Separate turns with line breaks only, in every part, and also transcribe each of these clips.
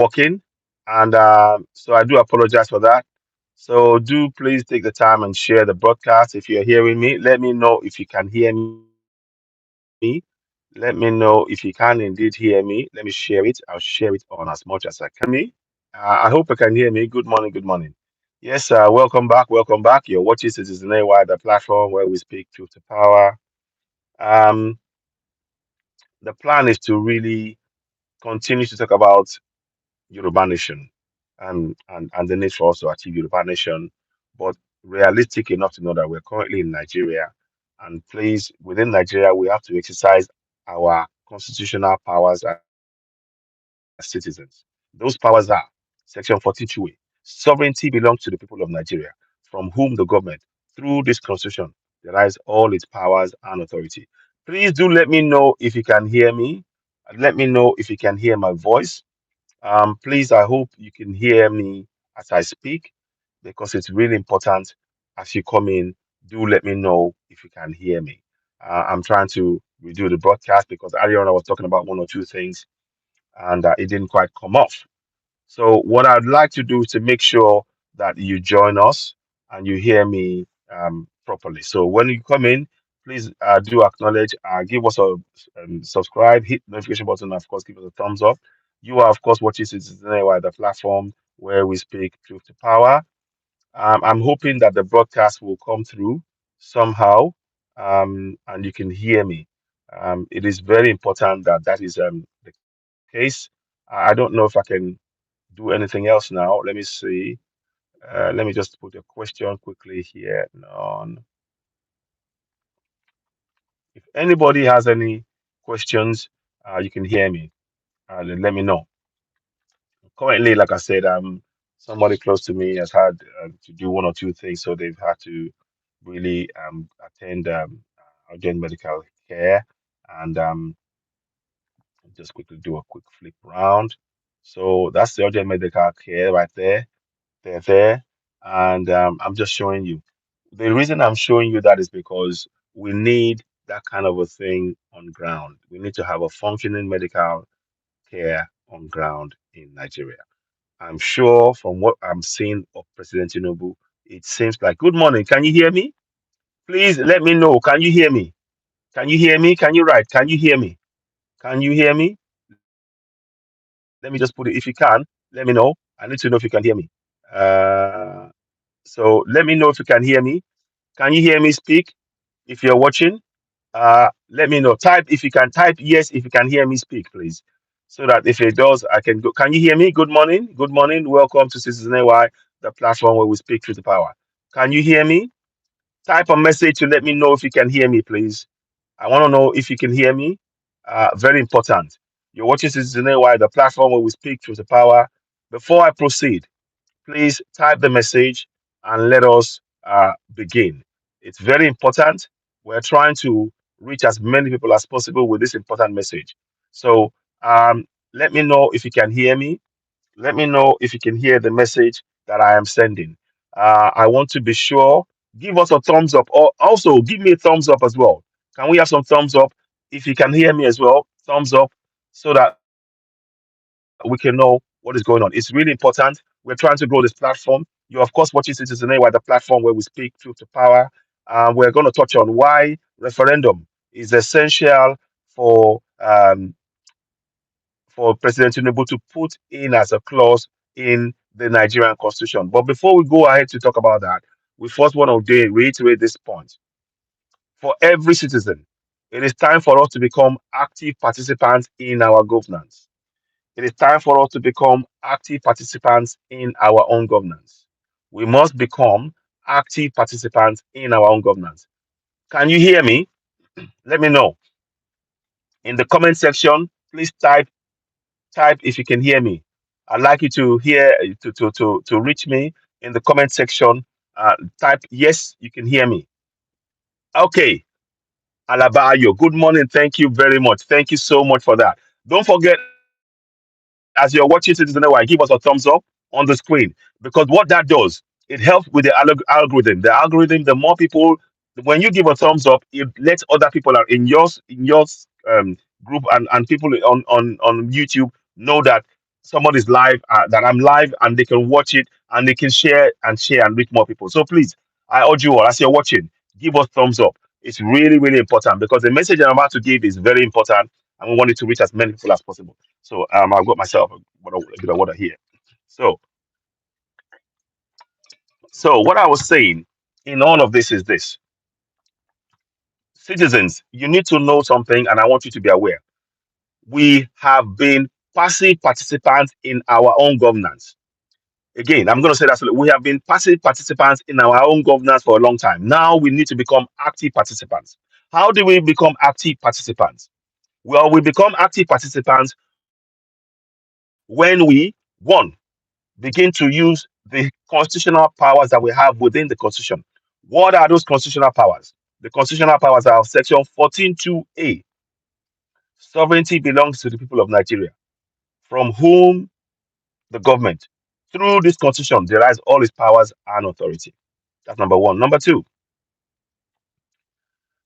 working, and so I do apologize for that. So do please take the time and share the broadcast. If you're hearing me, let me know if you can hear me. Let me know if you can indeed hear me. Let me share it. I'll share it on as much as I can. Me? I hope you can hear me. Good morning. Good morning. Yes, welcome back. Welcome back. You're watching Citizen AY, the platform where we speak truth to power. Um, the plan is to really continue to talk about Yoruba Nation and the need for us to achieve Yoruba Nation, but realistic enough to know that we're currently in Nigeria. And please, within Nigeria, we have to exercise our constitutional powers as citizens. Those powers are Section 42A. Sovereignty belongs to the people of Nigeria, from whom the government, through this constitution, derives all its powers and authority. Please do let me know if you can hear me. Let me know if you can hear my voice. Please, I hope you can hear me as I speak because it's really important as you come in. Do let me know if you can hear me. I'm trying to redo the broadcast because earlier on I was talking about one or two things and it didn't quite come off. So, what I'd like to do is to make sure that you join us and you hear me properly. So, when you come in, please do acknowledge, give us a subscribe, hit the notification button, and of course, give us a thumbs up. You are, of course, watching Citizen AY, the platform where we speak truth to power. I'm hoping that the broadcast will come through somehow and you can hear me. It is very important that that is the case. I don't know if I can do anything else now. Let me see. Let me just put a question quickly here. On if anybody has any questions, you can hear me. Then let me know. Currently, like I said, somebody close to me has had to do one or two things, so they've had to really attend urgent medical care, and just quickly do a quick flip round. So that's the urgent medical care right there. They're there, and I'm just showing you. The reason I'm showing you that is because we need that kind of a thing on ground. We need to have a functioning medical care on ground in Nigeria. I'm sure from what I'm seeing of President Tinubu, it seems like good morning. Can you hear me? Please let me know. Can you hear me? Can you hear me? Can you write? Can you hear me? Can you hear me? Let me just put it. If you can, let me know. I need to know if you can hear me. Uh, so let me know if you can hear me. Can you hear me speak? If you're watching, let me know. Type if you can type yes if you can hear me speak, please. So that if it does, I can go. Can you hear me? Good morning. Good morning. Welcome to Citizen AY, the platform where we speak truth to power. Can you hear me? Type a message to let me know if you can hear me, please. I want to know if you can hear me. Very important. You're watching Citizen AY, the platform where we speak truth to power. Before I proceed, please type the message and let us begin. It's very important. We're trying to reach as many people as possible with this important message. So let me know if you can hear me. Let me know if you can hear the message that I am sending. I want to be sure. Give us a thumbs up, or also give me a thumbs up as well. Can we have some thumbs up? If you can hear me as well, thumbs up so that we can know what is going on. It's really important. We're trying to grow this platform. You're, of course, watching Citizen AY, the platform where we speak truth to power. We're going to touch on why referendum is essential for President Tinubu to put in as a clause in the Nigerian constitution. But before we go ahead to talk about that, we first want to reiterate this point. For every citizen, it is time for us to become active participants in our governance. It is time for us to become active participants in our own governance. We must become active participants in our own governance. Can you hear me? Let me know in the comment section. Please type if you can hear me. I'd like you to hear to reach me in the comment section. Type yes, you can hear me. Okay, Alabayo. Good morning. Thank you very much. Thank you so much for that. Don't forget, as you're watching Citizen Network, give us a thumbs up on the screen because what that does, it helps with the algorithm. The algorithm, the more people, when you give a thumbs up, it lets other people are in your um, group and people on YouTube know that somebody's live, that I'm live, and they can watch it and they can share and reach more people. So please, I urge you all, as you're watching, give us thumbs up. It's really, really important because the message I'm about to give is very important, and we want it to reach as many people as possible. So I've got myself a bit of water here. So what I was saying in all of this is this: citizens, you need to know something, and I want you to be aware. We have been passive participants in our own governance. Again, I'm going to say that slowly. We have been passive participants in our own governance for a long time. Now we need to become active participants. How do we become active participants? Well, we become active participants when we, one, begin to use the constitutional powers that we have within the Constitution. What are those constitutional powers? The constitutional powers are Section 14.2a. Sovereignty belongs to the people of Nigeria, from whom the government, through this constitution, derives all its powers and authority. That's number one. Number two,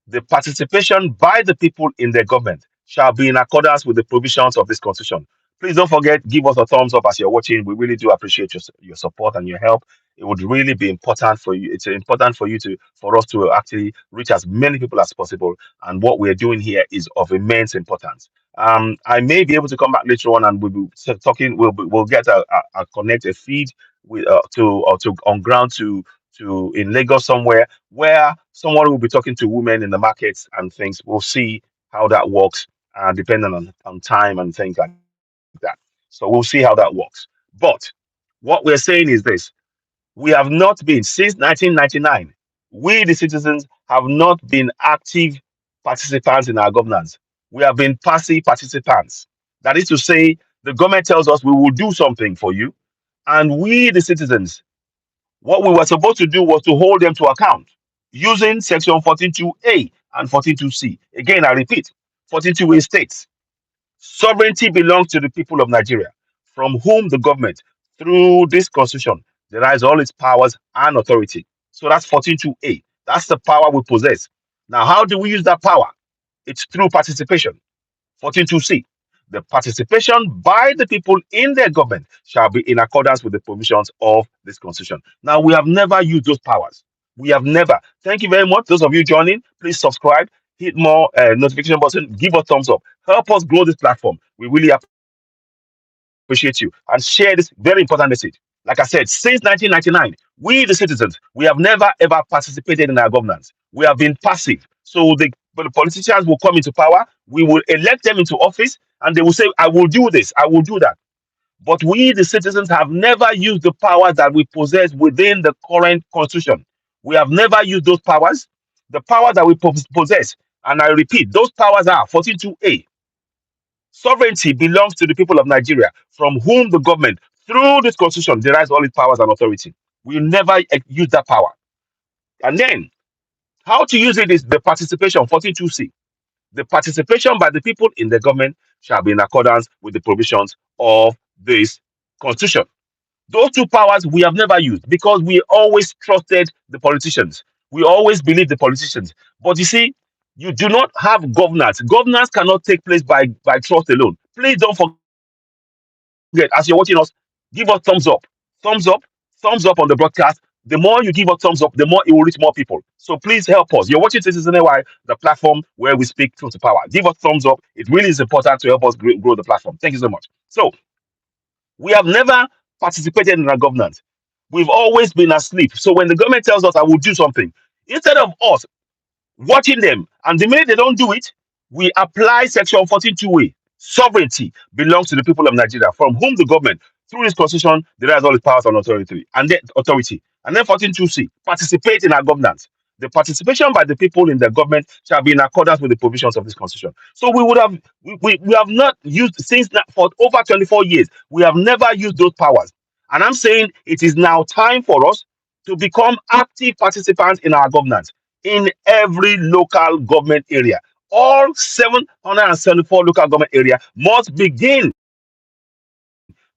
the participation by the people in the government shall be in accordance with the provisions of this constitution. Please don't forget, give us a thumbs up as you're watching. We really do appreciate your support and your help. It would really be important for you. It's important for you to for us to actually reach as many people as possible. And what we're doing here is of immense importance. I may be able to come back later on and we'll be talking. We'll get a connect a feed with to on ground to in Lagos somewhere where someone will be talking to women in the markets and things. We'll see how that works, depending on time and things like that. So we'll see how that works. But what we're saying is this: we have not been, since 1999, we, the citizens, have not been active participants in our governance. We have been passive participants. That is to say, the government tells us we will do something for you, and we, the citizens, what we were supposed to do was to hold them to account using Section 14.2a and 14.2c. Again, I repeat, 14.2a states sovereignty belongs to the people of Nigeria, from whom the government, through this constitution, derives all its powers and authority. So that's 14.2a. That's the power we possess. Now, how do we use that power? It's through participation. 14.2c. The participation by the people in their government shall be in accordance with the provisions of this constitution. Now, we have never used those powers. We have never. Thank you very much. Those of you joining, please subscribe, hit more notification button, give us thumbs up, help us grow this platform. We really appreciate you, and share this very important message. Like I said, since 1999, we, the citizens, we have never ever participated in our governance. We have been passive. So the politicians will come into power, we will elect them into office, and they will say, I will do this, I will do that. But we, the citizens, have never used the powers that we possess within the current constitution. We have never used those powers, the powers that we possess. And I repeat, those powers are 14.2a. Sovereignty belongs to the people of Nigeria, from whom the government, through this constitution, derives all its powers and authority. We never use that power. And then, how to use it is the participation, 14.2c. The participation by the people in the government shall be in accordance with the provisions of this constitution. Those two powers we have never used because we always trusted the politicians. We always believed the politicians. But you see, you do not have governance. Governance cannot take place by trust alone. Please don't forget, as you're watching us, give us thumbs up. Thumbs up. Thumbs up on the broadcast. The more you give us thumbs up, the more it will reach more people. So please help us. You're watching Citizen AY, the platform where we speak truth to power. Give us thumbs up. It really is important to help us grow the platform. Thank you so much. So we have never participated in our governance. We've always been asleep. So when the government tells us I will do something, instead of us watching them, and the minute they don't do it, we apply Section 14.2a. Sovereignty belongs to the people of Nigeria, from whom the government, through this constitution, derives all its powers and authority. And then 14.2c, participate in our governance. The participation by the people in the government shall be in accordance with the provisions of this constitution. So we have not used since for over 24 years. We have never used those powers. And I'm saying it is now time for us to become active participants in our governance in every local government area. All 774 local government area must begin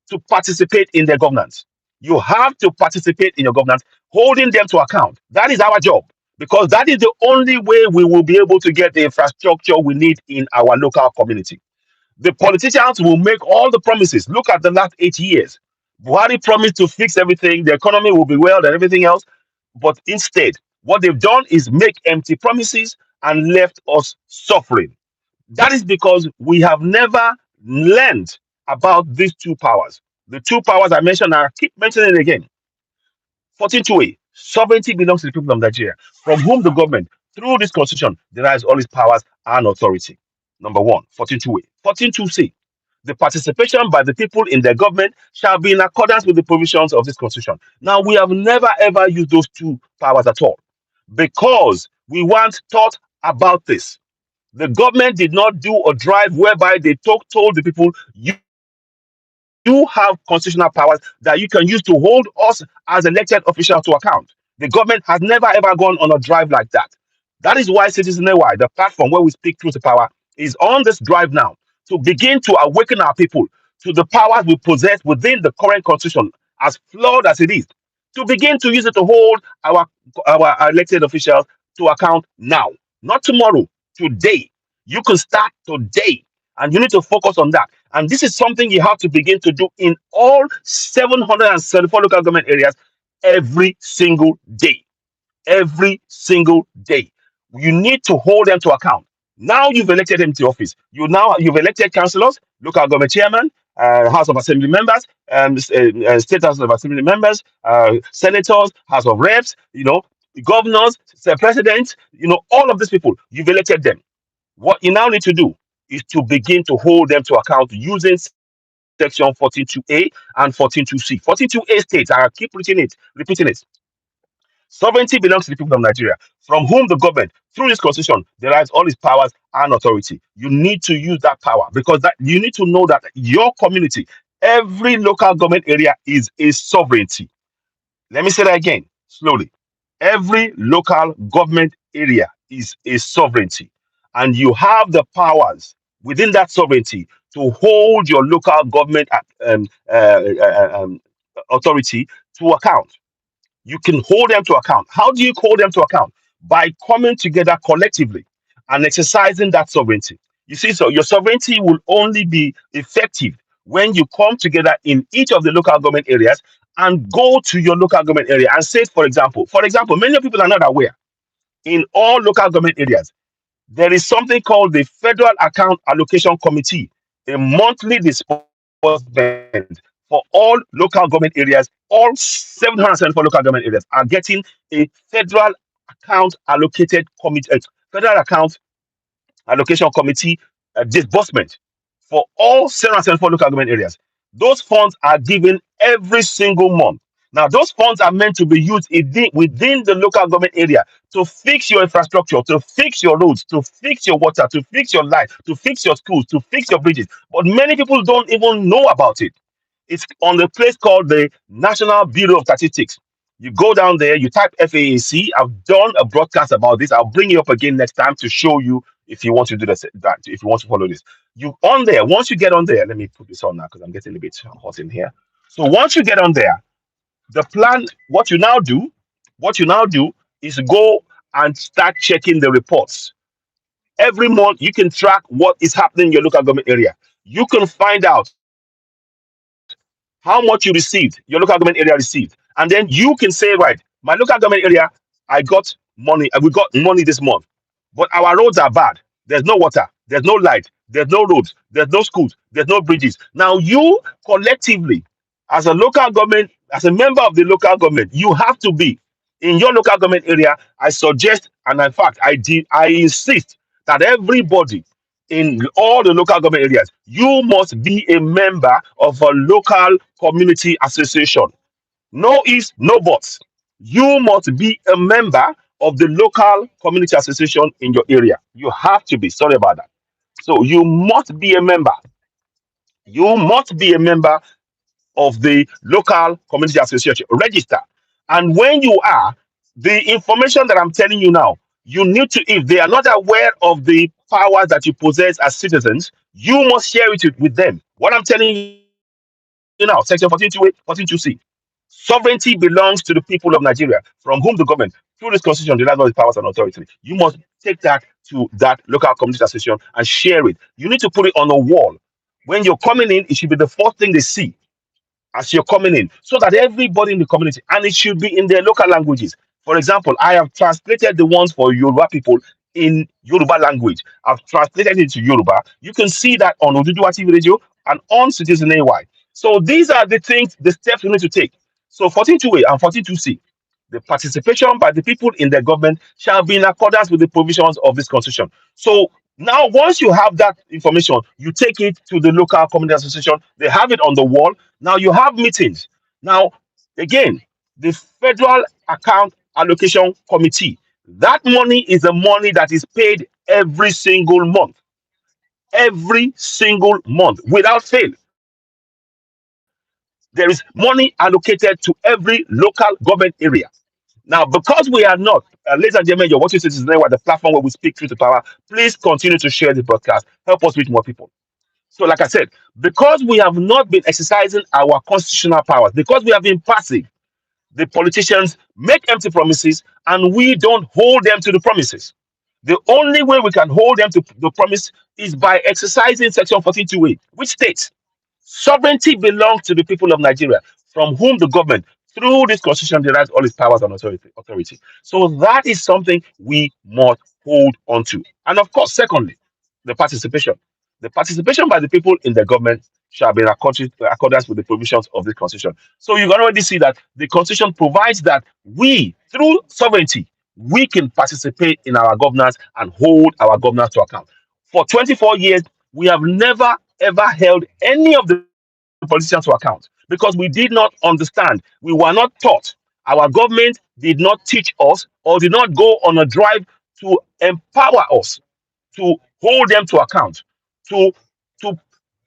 to participate in their governance. You have to participate in your governance, holding them to account. That is our job, because that is the only way we will be able to get the infrastructure we need in our local community. The politicians will make all the promises. Look at the last 8 years. Buhari promised to fix everything, the economy will be well and everything else. But instead, what they've done is make empty promises and left us suffering. That is because we have never learned about these two powers. The two powers I mentioned, I keep mentioning it again. 14.2a, sovereignty belongs to the people of Nigeria, from whom the government, through this constitution, derives all its powers and authority. Number one, 14.2a. 14.2c, the participation by the people in their government shall be in accordance with the provisions of this constitution. Now, we have never ever used those two powers at all because we weren't taught about this. The government did not do a drive whereby they told the people, you have constitutional powers that you can use to hold us as elected officials to account. The government has never ever gone on a drive like that. That is why Citizen AY, the platform where we speak truth to power, is on this drive now to begin to awaken our people to the powers we possess within the current constitution, as flawed as it is, to begin to use it to hold our elected officials to account now, not tomorrow, today. You can start today, and you need to focus on that. And this is something you have to begin to do in all 774 local government areas every single day. Every single day. You need to hold them to account. Now you've elected them to office. You've elected councillors, local government chairman, House of Assembly members, state House of Assembly members, senators, House of Reps, governors, presidents, all of these people. You've elected them. What you now need to do is to begin to hold them to account using section 14.2a and 14.2c. 14.2a states, and I keep repeating it. Sovereignty belongs to the people of Nigeria, from whom the government, through this constitution, derives all its powers and authority. You need to use that power because that you need to know that your community, every local government area is a sovereignty. Let me say that again slowly. Every local government area is a sovereignty, and you have the powers within that sovereignty to hold your local government authority to account. You can hold them to account. How do you hold them to account? By coming together collectively and exercising that sovereignty. You see, so your sovereignty will only be effective when you come together in each of the local government areas and go to your local government area and say, for example, many people are not aware in all local government areas there is something called the Federal Account Allocation Committee, a monthly disbursement for all local government areas. All 774 local government areas are getting a federal account allocated committee, federal account allocation committee disbursement for all 774 local government areas. Those funds are given every single month. Now, those funds are meant to be used within the local government area to fix your infrastructure, to fix your roads, to fix your water, to fix your life, to fix your schools, to fix your bridges. But many people don't even know about it. It's on the place called the National Bureau of Statistics. You go down there, you type FAAC. I've done a broadcast about this. I'll bring you up again next time to show you if you want to do that, if you want to follow this. You on there, once you get on there, let me put this on now because I'm getting a bit hot in here. So once you get on there, the plan, what you now do is go and start checking the reports. Every month, you can track what is happening in your local government area. You can find out how much you received, your local government area received. And then you can say, right, my local government area, I got money, we got money this month. But our roads are bad. There's no water, there's no light, there's no roads, there's no schools, there's no bridges. Now, you collectively, as a local government, as a member of the local government, you have to be in your local government area. I suggest, and in fact, I insist that everybody in all the local government areas, you must be a member of a local community association. No ifs, no buts. You must be a member of the local community association in your area. You have to be. Sorry about that. So you must be a member. You must be a member of the local community association. Register. And when you are, the information that I'm telling you now, you need to, if they are not aware of the powers that you possess as citizens, you must share it with them. What I'm telling you now, section 14.2a, 14.2c. Sovereignty belongs to the people of Nigeria, from whom the government, through this constitution, derives all its powers and authority. You must take that to that local community association and share it. You need to put it on a wall. When you're coming in, it should be the first thing they see as you're coming in, so that everybody in the community, and it should be in their local languages. For example, I have translated the ones for Yoruba people in Yoruba language. I've translated it to Yoruba. You can see that on Oduduwa TV radio and on Citizen AY. So these are the things, the steps we need to take. So 142A and 142C, the participation by the people in the government shall be in accordance with the provisions of this constitution. So now, once you have that information, you take it to the local community association. They have it on the wall. Now you have meetings. Now, again, the Federal Account Allocation Committee. That money is the money that is paid every single month, without fail. There is money allocated to every local government area. Now, because we are not, ladies and gentlemen, you're watching Citizen Network, the platform where we speak truth to power. Please continue to share the broadcast. Help us reach more people. So, like I said, because we have not been exercising our constitutional powers, because we have been passive, the politicians make empty promises and we don't hold them to the promises. The only way we can hold them to the promise is by exercising Section 1428, which states sovereignty belongs to the people of Nigeria, from whom the government, through this constitution, derives all its powers and authority. So that is something we must hold on to. And of course, secondly, the participation. The participation by the people in the government shall be in accordance with the provisions of the constitution. So you can already see that the constitution provides that we, through sovereignty, we can participate in our governance and hold our governance to account. For 24 years, we have never ever held any of the politicians to account because we did not understand. We were not taught. Our government did not teach us or did not go on a drive to empower us to hold them to account, to to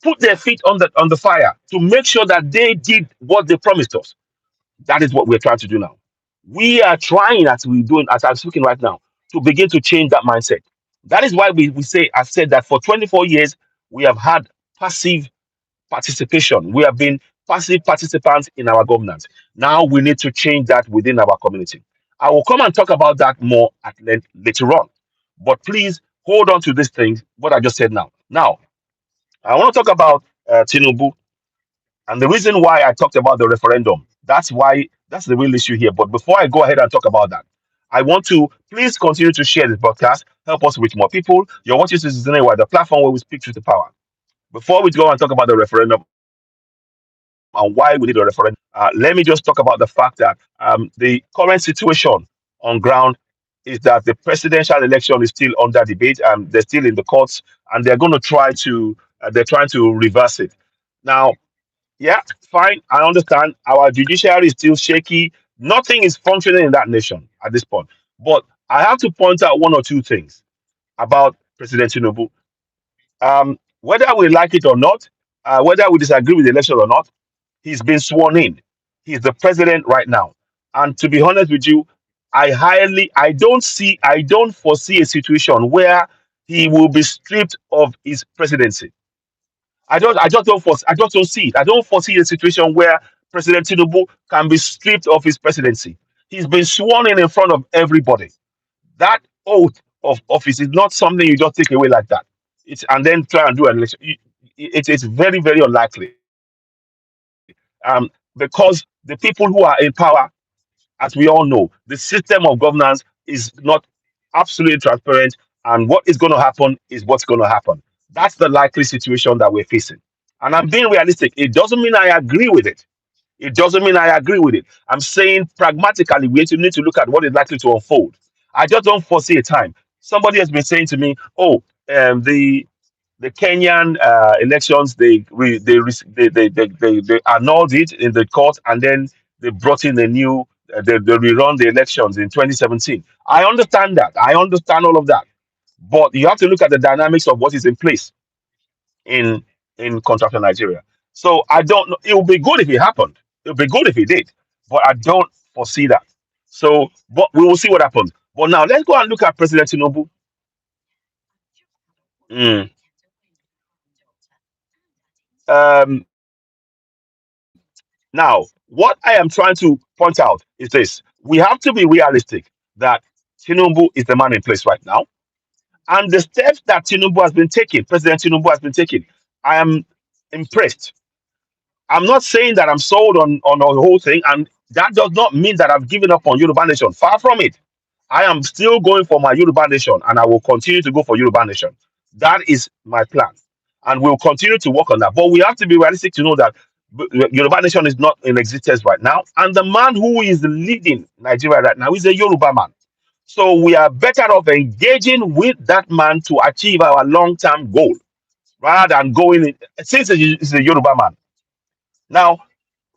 put their feet on the fire, to make sure that they did what they promised us. That is what we're trying to do now. We are trying, as we're doing, as I'm speaking right now, to begin to change that mindset. That is why we say, I said that for 24 years, we have had passive participation. We have been passive participants in our governance. Now we need to change that within our community. I will come and talk about that more at length later on. But please hold on to these things, what I just said now. Now, I want to talk about Tinubu and the reason why I talked about the referendum. That's the real issue here. But before I go ahead and talk about that, I want to please continue to share this broadcast. Help us reach more people. You're watching Citizen Network, the platform where we speak truth to power. Before we go and talk about the referendum and why we need a referendum, let me just talk about the fact that the current situation on ground is that the presidential election is still under debate. They're still in the courts, and they're going to try to they're trying to reverse it. Now, yeah, fine. I understand. Our judiciary is still shaky. Nothing is functioning in that nation at this point. But I have to point out one or two things about President Tinubu. Whether we like it or not, whether we disagree with the election or not, he's been sworn in. He's the president right now. And to be honest with you, I don't foresee a situation where he will be stripped of his presidency. I just don't see it. I don't foresee a situation where President Tinubu can be stripped of his presidency. He's been sworn in front of everybody. That oath of office is not something you just take away like that. It's and then try and do an election. It's very, very unlikely. Because the people who are in power, as we all know, the system of governance is not absolutely transparent, and what is going to happen is what's going to happen. That's the likely situation that we're facing. And I'm being realistic. It doesn't mean I agree with it. It doesn't mean I agree with it. I'm saying pragmatically, we need to look at what is likely to unfold. I just don't foresee a time. Somebody has been saying to me, "Oh, the Kenyan elections, they annulled it in the court, and then they brought in a new, they rerun the elections in 2017." I understand that. I understand all of that. But you have to look at the dynamics of what is in place in contractual Nigeria. So I don't know. It would be good if it happened. It would be good if it did, but I don't foresee that. So, but we will see what happens. But now let's go and look at President Tinubu. Mm. Now, what I am trying to point out is this: we have to be realistic that Tinubu is the man in place right now, and the steps that Tinubu has been taking, President Tinubu has been taking. I am. impressed. I'm not saying that I'm sold on the whole thing, and that does not mean that I've given up on Yoruba Nation. Far from it. I am still going for my Yoruba Nation, and I will continue to go for Yoruba Nation. That is my plan, and we'll continue to work on that. But we have to be realistic to know that Yoruba Nation is not in existence right now, and the man who is leading Nigeria right now is a Yoruba man. So we are better off engaging with that man to achieve our long-term goal rather than going in, since he's a Yoruba man. Now,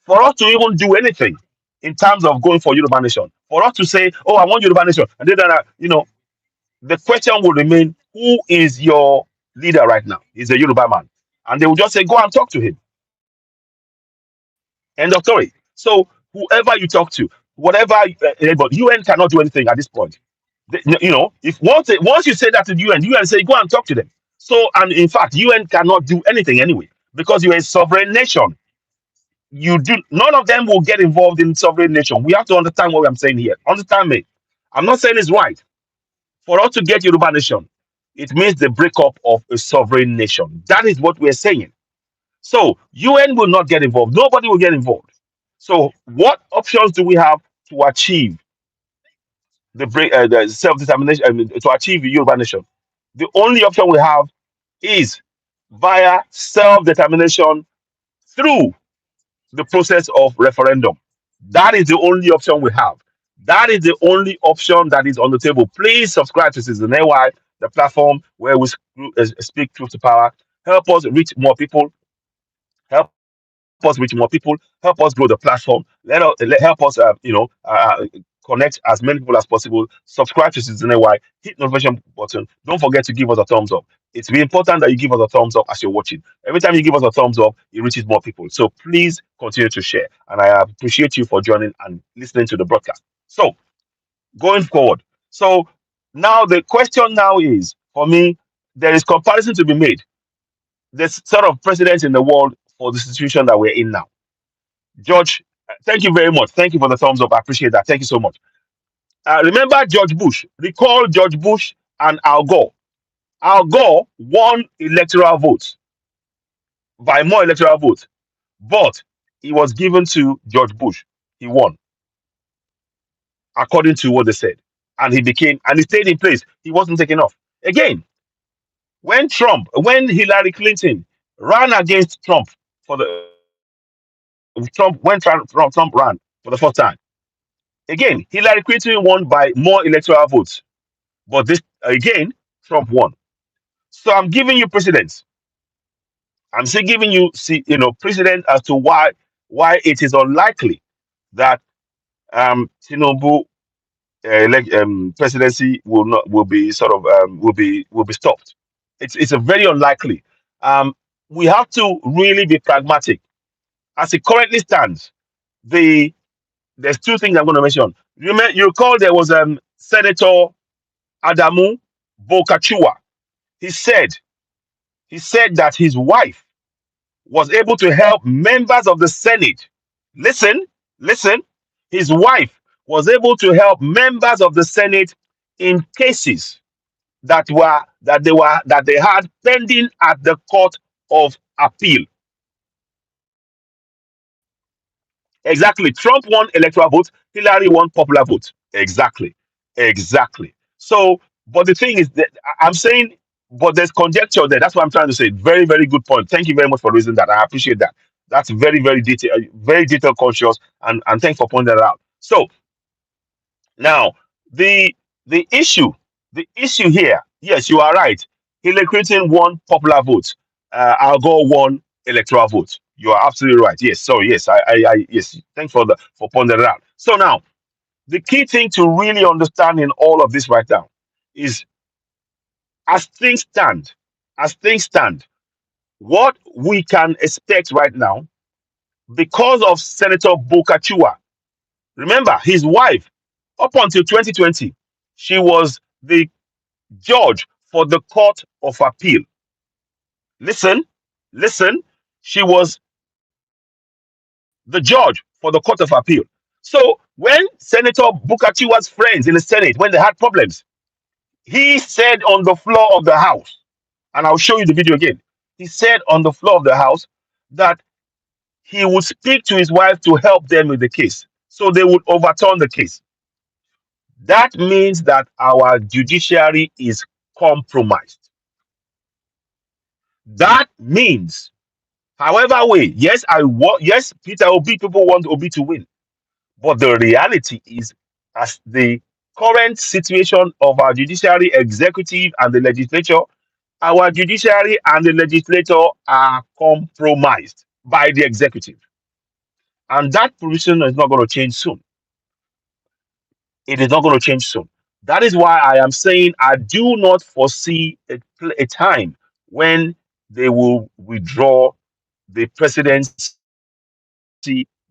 for us to even do anything in terms of going for Yoruba Nation, for us to say, "Oh, I want Yoruba Nation," and then the question will remain, "Who is your leader right now?" He's a Yoruba man, and they will just say, "Go and talk to him." End of story. So whoever you talk to, whatever, but UN cannot do anything at this point. If once you say that to UN say, "Go and talk to them." So, and in fact, UN cannot do anything anyway because you're a sovereign nation. You do None of them will get involved in sovereign nation. We have to understand what I'm saying here. Understand me? I'm not saying it's right. For us to get Yoruba nation, it means the breakup of a sovereign nation. That is what we're saying. So UN will not get involved. Nobody will get involved. So what options do we have to achieve the self determination? To achieve Yoruba nation, the only option we have is via self determination through the process of referendum. That is the only option we have. That is the only option that is on the table. Please subscribe to Citizen AY, the platform where we speak truth to power. Help us reach more people. Help us reach more people. Help us grow the platform. Help us, connect as many people as possible. Subscribe to Citizen AY. Hit notification button. Don't forget to give us a thumbs up. It's really important that you give us a thumbs up as you're watching. Every time you give us a thumbs up, it reaches more people. So please continue to share. And I appreciate you for joining and listening to the broadcast. So going forward. So now the question now is for me, there is comparison to be made. There's sort of precedent in the world for the situation that we're in now. George, thank you very much. Thank you for the thumbs up. I appreciate that. Thank you so much. Remember George Bush. Recall George Bush and Al Gore. Al Gore won electoral votes by more electoral votes, but he was given to George Bush. He won according to what they said, and he stayed in place. He wasn't taken off again. When Hillary Clinton ran against Trump for the Trump when Trump ran for the first time, again Hillary Clinton won by more electoral votes, but this again Trump won. So I'm giving you precedents. I'm still giving you precedent as to why it is unlikely that Tinubu presidency will be sort of will be stopped. It's a very unlikely. Um, we have to really be pragmatic. As it currently stands, the there's two things I'm going to mention. You recall there was Senator Adamu Bokachua. He said he said that his wife was able to help members of the Senate. Listen, listen. His wife was able to help members of the Senate in cases that they had pending at the Court of Appeal. Exactly. Trump won electoral votes. Hillary won popular votes. Exactly. Exactly. So, but the thing is that I'm saying, but there's conjecture there. That's what I'm trying to say. Very, very good point. Thank you very much for raising that. I appreciate that. That's very detail conscious, and thanks for pointing that out. So now the the issue, the issue here, yes, you are right. Hillary Clinton won popular votes. Al Gore won electoral votes. You are absolutely right. Yes. So yes, yes. Thanks for pointing that out. So now the key thing to really understand in all of this right now is as things stand, as things stand, what we can expect right now because of Senator Bokachua. Remember, his wife, up until 2020, she was the judge for the Court of Appeal. Listen, listen, she was the judge for the Court of Appeal. So when Senator Bukachiwa's friends in the Senate, when they had problems, he said on the floor of the House, and I'll show you the video again. He said on the floor of the House that he would speak to his wife to help them with the case. So they would overturn the case. That means that our judiciary is compromised. That means, however way, yes, yes, Peter Obi, people want Obi to win. But the reality is, as the current situation of our judiciary, executive, and the legislature, our judiciary and the legislature are compromised by the executive. And that position is not going to change soon. It is not going to change soon. That is why I am saying I do not foresee a time when they will withdraw the presidency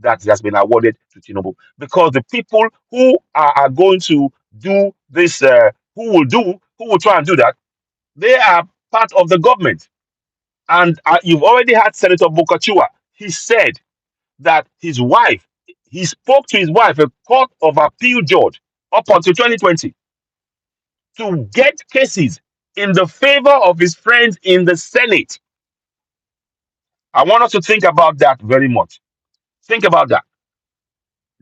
that has been awarded to Tinubu. Because the people who are going to do this, who will try and do that, they are part of the government. And you've already had Senator Bukachua. He said that he spoke to his wife, a court of appeal judge, up until 2020, to get cases in the favor of his friends in the Senate. I want us to think about that very much. Think about that.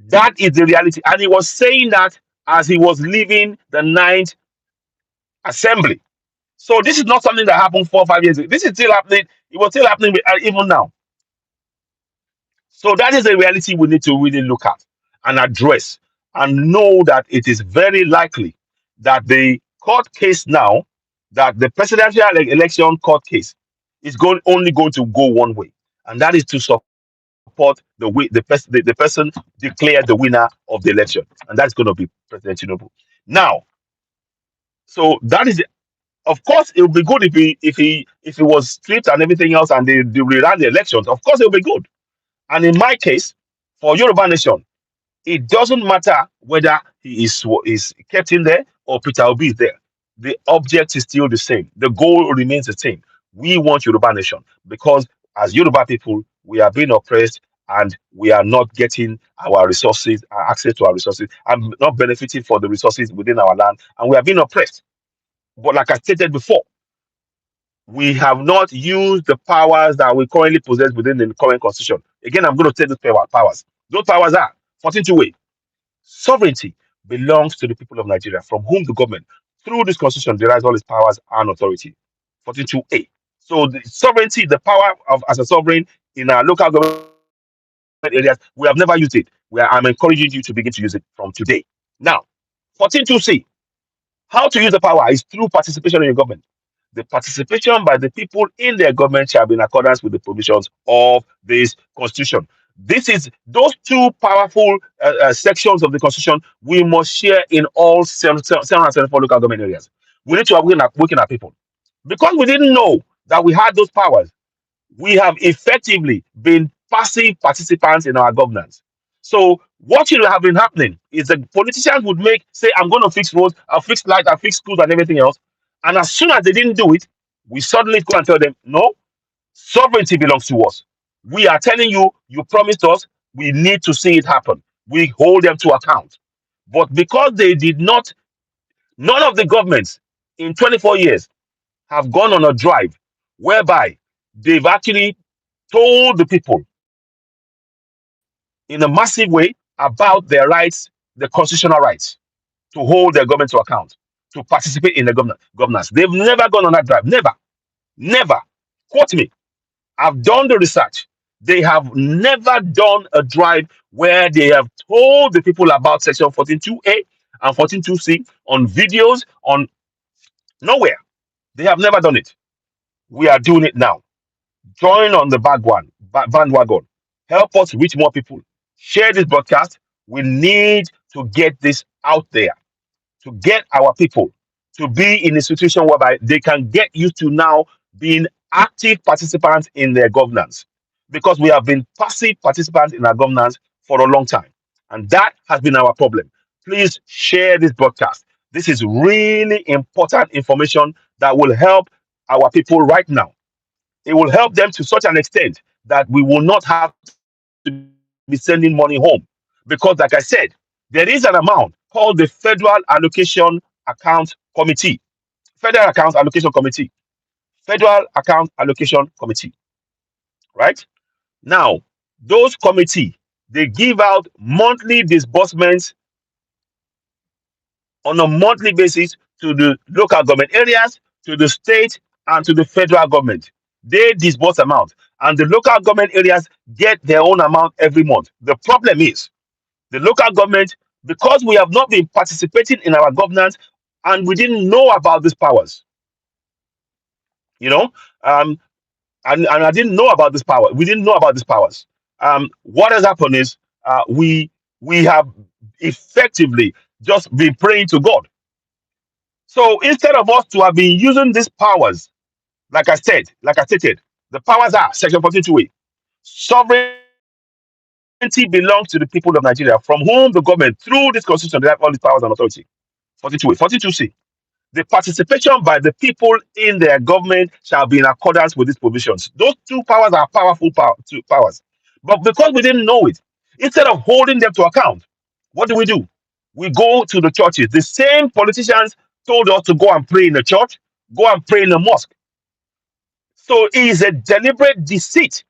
That is the reality. And he was saying that as he was leaving the Ninth Assembly. So this is not something that happened 4 or 5 years ago. This is still happening. It was still happening even now. So that is a reality we need to really look at and address and know that it is very likely that the court case now, that the presidential election court case is only going to go one way, and that is to support the person declared the winner of the election, and that's going to be President Tinubu. Now, so that is, of course, it would be good if he was stripped and everything else, and they reran the elections. Of course, it would be good. And in my case, for Yoruba Nation, it doesn't matter whether he is kept in there or Peter Obi is there. The object is still the same. The goal remains the same. We want Yoruba Nation because as Yoruba people, we are being oppressed and we are not getting our resources, access to our resources, and not benefiting for the resources within our land, and we are being oppressed. But like I stated before, we have not used the powers that we currently possess within the current constitution. Again, I'm going to take those powers. Those powers are 14.2a. Sovereignty belongs to the people of Nigeria, from whom the government, through this constitution, derives all its powers and authority. 14.2a. So the sovereignty, the power of as a sovereign in our local government areas, we have never used it. I'm encouraging you to begin to use it from today. Now, 14.2c. How to use the power is through participation in your government. The participation by the people in their government shall be in accordance with the provisions of this constitution. This is those two powerful sections of the constitution we must share in all 774 local government areas. We need to awaken our people. Because we didn't know that we had those powers, we have effectively been passive participants in our governance. So what should have been happening is the politicians would say, I'm going to fix roads, I'll fix light, I'll fix schools and everything else. And as soon as they didn't do it, we suddenly go and tell them, no, sovereignty belongs to us. We are telling you, you promised us, we need to see it happen. We hold them to account. But because they did not, none of the governments in 24 years have gone on a drive whereby they've actually told the people in a massive way about their rights, the constitutional rights, to hold their government to account, to participate in the governance. They've never gone on that drive. Never. Never. Quote me. I've done the research. They have never done a drive where they have told the people about section 14.2a and 14.2c on videos, on nowhere. They have never done it. We are doing it now. Join on the bandwagon. Help us reach more people. Share this broadcast. We need to get this out there to get our people to be in a situation whereby they can get used to now being active participants in their governance because we have been passive participants in our governance for a long time. And that has been our problem. Please share this broadcast. This is really important information that will help our people right now. It will help them to such an extent that we will not have to be sending money home. Because, like I said, there is an amount called the Federal Allocation Account Committee. Federal Account Allocation Committee. Federal Account Allocation Committee. Right? Now, those committee, they give out monthly disbursements on a monthly basis to the local government areas, to the state, and to the federal government. They disburse amount, and the local government areas get their own amount every month. The problem is the local government, because we have not been participating in our governance and we didn't know about these powers, you know, um, and I didn't know about this power. We didn't know about these powers. What has happened is we have effectively just been praying to God. So instead of us to have been using these powers, like I stated, the powers are Section 42A. Sovereignty belongs to the people of Nigeria, from whom the government, through this constitution, they have all these powers and authority. 42A, 42C. The participation by the people in their government shall be in accordance with these provisions. Those two powers are two powers. But because we didn't know it, instead of holding them to account, what do? We go to the churches. The same politicians told us to go and pray in the church, go and pray in the mosque. So it is a deliberate deceit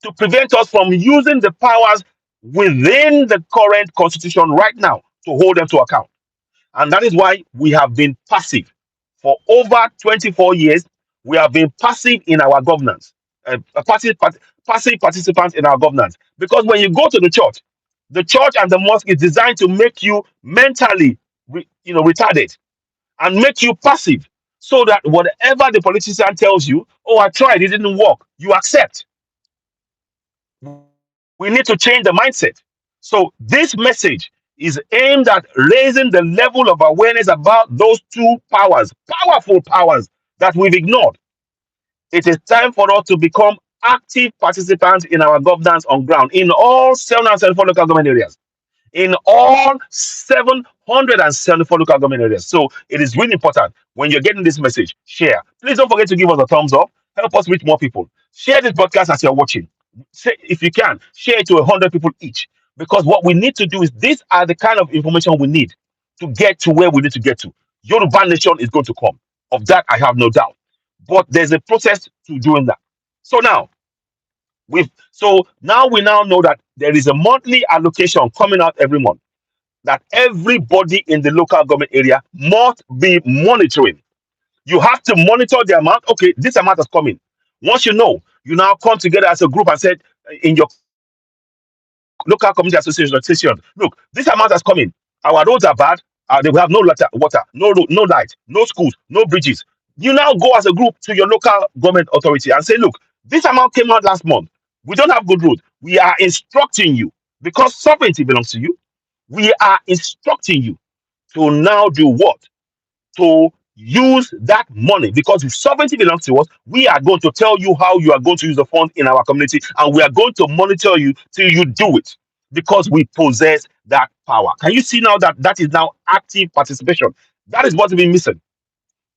to prevent us from using the powers within the current constitution right now to hold them to account. And that is why we have been passive. For over 24 years, we have been passive in our governance, passive participants in our governance. Because when you go to the church and the mosque is designed to make you mentally, retarded and make you passive, so that whatever the politician tells you, oh, I tried, it didn't work, you accept. We need to change the mindset. So this message is aimed at raising the level of awareness about those two powers, powerful powers that we've ignored. It is time for us to become active participants in our governance on ground in all 774 local government areas, in all 774 local government areas. So it is really important when you're getting this message, share. Please don't forget to give us a thumbs up. Help us reach more people. Share this podcast as you're watching. If you can, share it to 100 people each. Because what we need to do is these are the kind of information we need to get to where we need to get to. Yoruba Nation is going to come. Of that, I have no doubt. But there's a process to doing that. So now, we now know that there is a monthly allocation coming out every month that everybody in the local government area must be monitoring. You have to monitor the amount. Okay, this amount is coming. Once you know, you now come together as a group and said in your local community association, look, this amount is coming. Our roads are bad. They will have no water, no light, no schools, no bridges. You now go as a group to your local government authority and say, look, this amount came out last month. We don't have good roads. We are instructing you because sovereignty belongs to you. We are instructing you to now do what? To use that money, because if sovereignty belongs to us, we are going to tell you how you are going to use the fund in our community, and we are going to monitor you till you do it, because we possess that power. Can you see now that that is now active participation? That is what's been missing.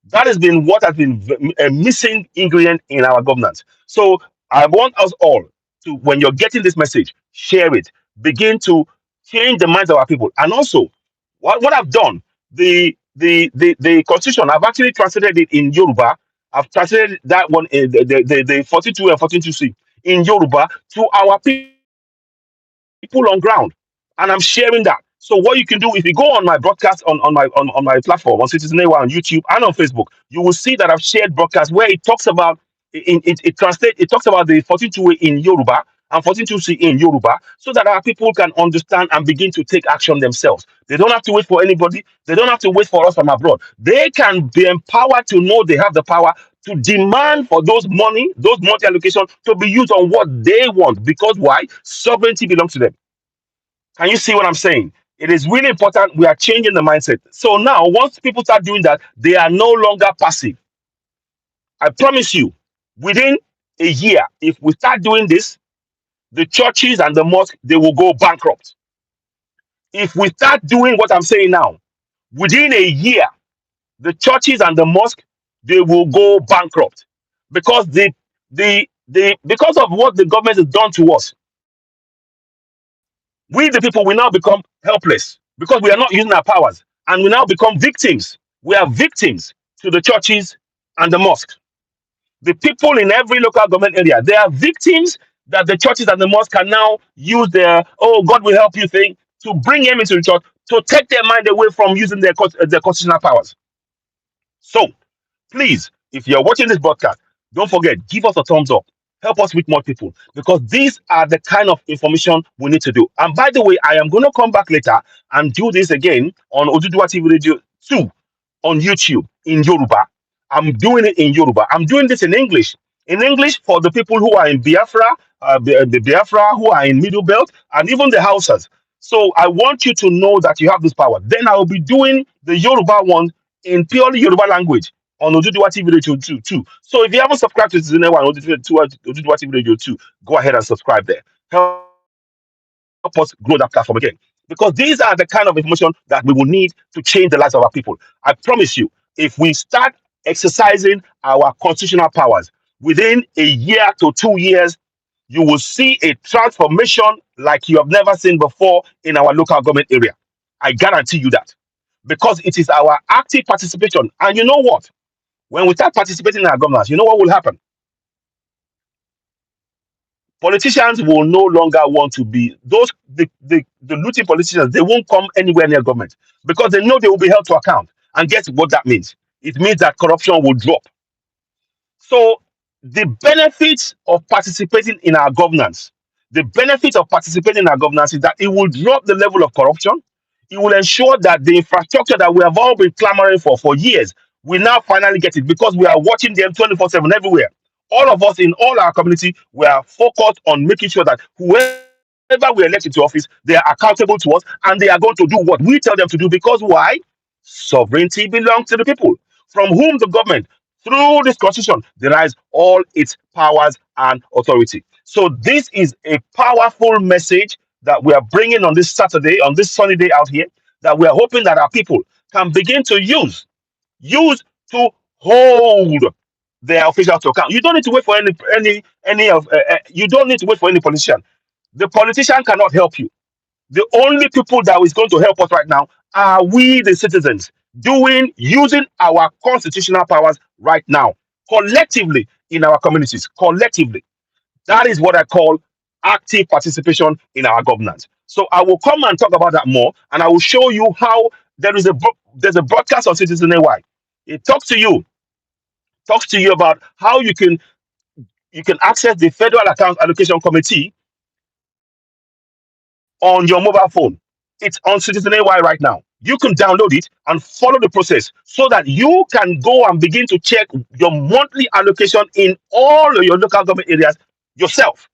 That has been what has been a missing ingredient in our governance. So I want us all to, when you're getting this message, share it. Begin to change the minds of our people. And also, what I've done, the constitution, I've actually translated it in Yoruba. I've translated that one, the 42 and 42C in Yoruba to our people on ground. And I'm sharing that. So what you can do, if you go on my broadcast on my platform, on Citizen A on YouTube and on Facebook, you will see that I've shared broadcast where it talks about it talks about the 42 in Yoruba and 42C in Yoruba, so that our people can understand and begin to take action themselves. They don't have to wait for anybody. They don't have to wait for us from abroad. They can be empowered to know they have the power to demand for those money, those multi allocation to be used on what they want. Because why? Sovereignty belongs to them. Can you see what I'm saying? It is really important. We are changing the mindset. So now, once people start doing that, they are no longer passive. I promise you, within a year, if we start doing this, the churches and the mosque, they will go bankrupt. If we start doing what I'm saying now, within a year, the churches and the mosque, they will go bankrupt, because because of what the government has done to us. We, the people, we now become helpless because we are not using our powers, and we now become victims. We are victims to the churches and the mosques. The people in every local government area, they are victims that the churches and the mosques can now use their "oh God will help you" thing to bring him into the church to take their mind away from using their constitutional powers. So please, if you're watching this broadcast, don't forget, give us a thumbs up. Help us with more people because these are the kind of information we need to do. And by the way, I am going to come back later and do this again on Oduduwa TV Radio 2 on YouTube in Yoruba. I'm doing it in Yoruba. I'm doing this in English. In English for the people who are in Biafra, the Biafra who are in Middle Belt, and even the Hausas. So I want you to know that you have this power. Then I will be doing the Yoruba one in purely Yoruba language on Oduduwa TV Radio 2 too. So if you haven't subscribed to the one Oduduwa TV Radio 2, go ahead and subscribe there. Help us grow that platform again. Because these are the kind of information that we will need to change the lives of our people. I promise you, if we start exercising our constitutional powers within a year to 2 years, you will see a transformation like you have never seen before in our local government area. I guarantee you that. Because it is our active participation. And you know what? When we start participating in our governance, you know what will happen? Politicians will no longer want to be those the looting politicians. They won't come anywhere near government because they know they will be held to account. And guess what that means? It means that corruption will drop. So the benefits of participating in our governance, the benefit of participating in our governance is that it will drop the level of corruption. It will ensure that the infrastructure that we have all been clamoring for years, we now finally get it because we are watching them 24/7 everywhere. All of us in all our community, we are focused on making sure that whoever we elect into office, they are accountable to us and they are going to do what we tell them to do. Because why? Sovereignty belongs to the people, from whom the government, through this constitution, derives all its powers and authority. So this is a powerful message that we are bringing on this Saturday, on this sunny day out here, that we are hoping that our people can begin to use to hold their officials to account. You don't need to wait for any of you don't need to wait for any politician. The politician cannot help you. The only people that is going to help us right now are we, the citizens, using our constitutional powers right now, collectively in our communities, collectively. That is what I call active participation in our governance. So I will come and talk about that more, and I will show you how there's a broadcast on Citizen AY. It talks to you about how you can access the Federal Account Allocation Committee on your mobile phone. It's on Citizen AY right now. You can download it and follow the process so that you can go and begin to check your monthly allocation in all of your local government areas yourself.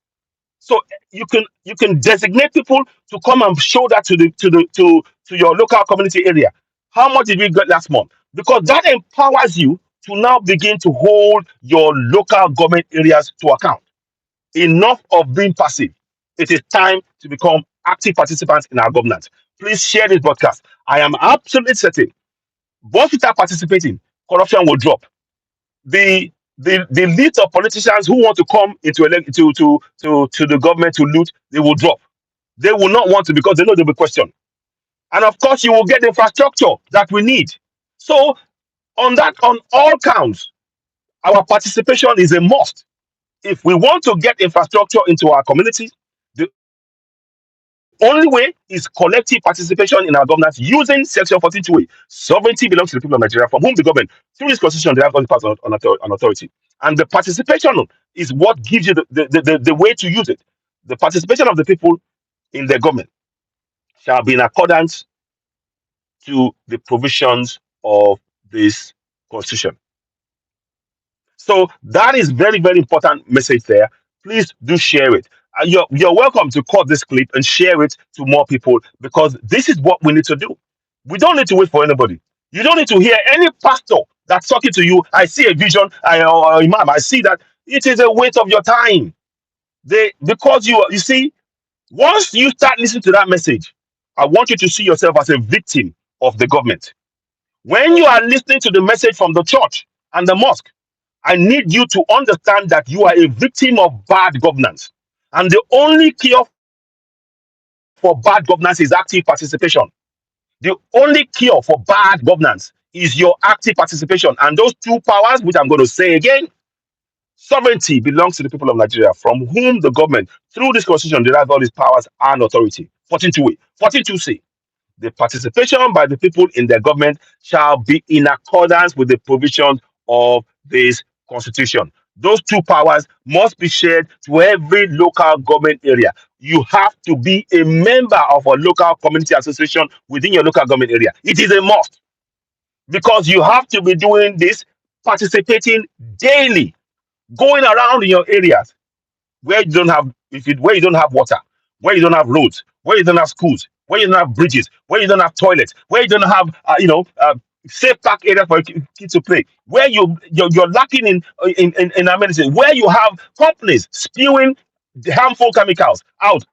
So you can designate people to come and show that to your local community area. How much did we get last month? Because that empowers you to now begin to hold your local government areas to account. Enough of being passive. It is time to become active participants in our governance. Please share this broadcast. I am absolutely certain once we start participating, corruption will drop. The list of politicians who want to come into to the government to loot, they will drop. They will not want to because they know they'll be questioned. And of course, you will get the infrastructure that we need. So on all counts, our participation is a must. If we want to get infrastructure into our communities, the only way is collective participation in our governance using Section 14(2)(a). Sovereignty belongs to the people of Nigeria, from whom the government, through this constitution, derives all its powers on authority. And the participation is what gives you the way to use it. The participation of the people in the government shall be in accordance to the provisions of this constitution. So that is very, very important message there. Please do share it. You're welcome to cut this clip and share it to more people because this is what we need to do. We don't need to wait for anybody. You don't need to hear any pastor that's talking to you. I see a vision, or imam. I see that it is a waste of your time. Because you see, once you start listening to that message, I want you to see yourself as a victim of the government. When you are listening to the message from the church and the mosque, I need you to understand that you are a victim of bad governance. And the only cure for bad governance is active participation. The only cure for bad governance is your active participation. And those two powers, which I'm going to say again, Sovereignty belongs to the people of Nigeria, from whom the government, through this constitution, derives all its powers and authority. 42A. 42C. The participation by the people in their government shall be in accordance with the provisions of this constitution. Those two powers must be shared to every local government area. You have to be a member of a local community association within your local government area. It is a must, because you have to be doing this, participating daily, going around in your areas where you don't have, where you don't have water, where you don't have roads, where you don't have schools, where you don't have bridges, where you don't have toilets, where you don't have safe park area for kids to play, where you're lacking in amenities, where you have companies spewing the harmful chemicals out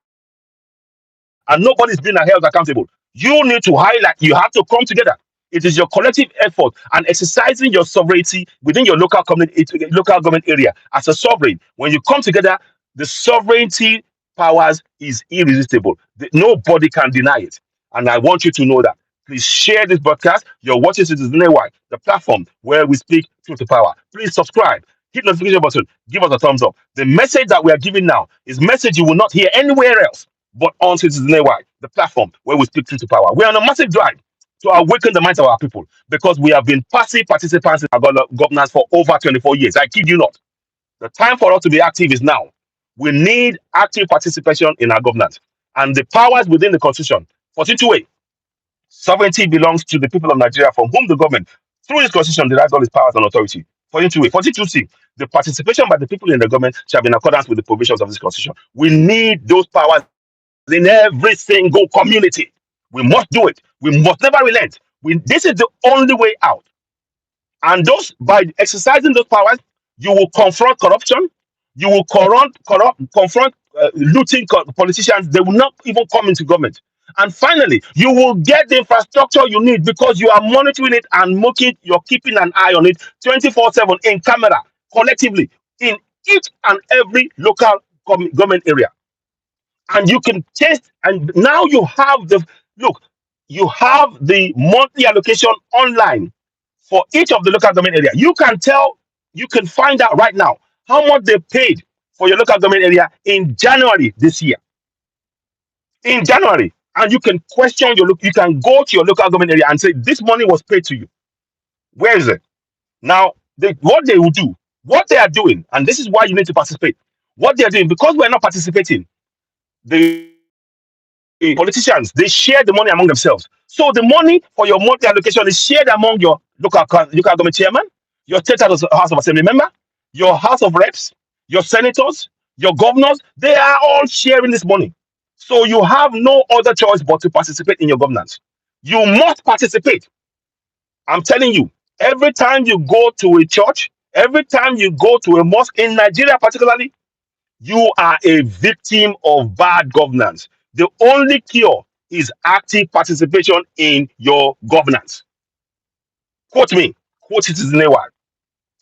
and nobody's being held accountable. You need to highlight, you have to come together. It is your collective effort and exercising your sovereignty within your local community, local government area as a sovereign. When you come together, the sovereignty powers is irresistible. Nobody can deny it. And I want you to know that. Please share this broadcast. You're watching Citizen Network, the platform where we speak truth to power. Please subscribe, hit the notification button, give us a thumbs up. The message that we are giving now is message you will not hear anywhere else but on Citizen Network, the platform where we speak truth to power. We're on a massive drive to awaken the minds of our people, because we have been passive participants in our governance for over 24 years. I kid you not. The time for us to be active is now. We need active participation in our governance. And the powers within the Constitution, 42A, sovereignty belongs to the people of Nigeria, from whom the government, through this Constitution, derives all its powers and authority. 42A. 42C, the participation by the people in the government shall be in accordance with the provisions of this Constitution. We need those powers in every single community. We must do it. We must never relent. This is the only way out. And those, by exercising those powers, you will confront corruption. You will confront looting politicians. They will not even come into government. And finally, you will get the infrastructure you need, because you are monitoring it and you're keeping an eye on it 24/7 in camera, collectively, in each and every local government area. And you can test, and now you have the look, you have the monthly allocation online for each of the local government area. You can find out right now how much they paid for your local government area in January this year. In January. And you can question you can go to your local government area and say, this money was paid to you. Where is it? Now, what they will do, what they are doing, and this is why you need to participate. What they are doing, because we're not participating, the politicians, they share the money among themselves. So the money for your monthly allocation is shared among your local government chairman, your state house of assembly member, your house of reps, your senators, your governors. They are all sharing this money. So you have no other choice but to participate in your governance. You must participate. I'm telling you, every time you go to a church, every time you go to a mosque in Nigeria, particularly, you are a victim of bad governance. The only cure is active participation in your governance. Quote me, quote Citizen AY.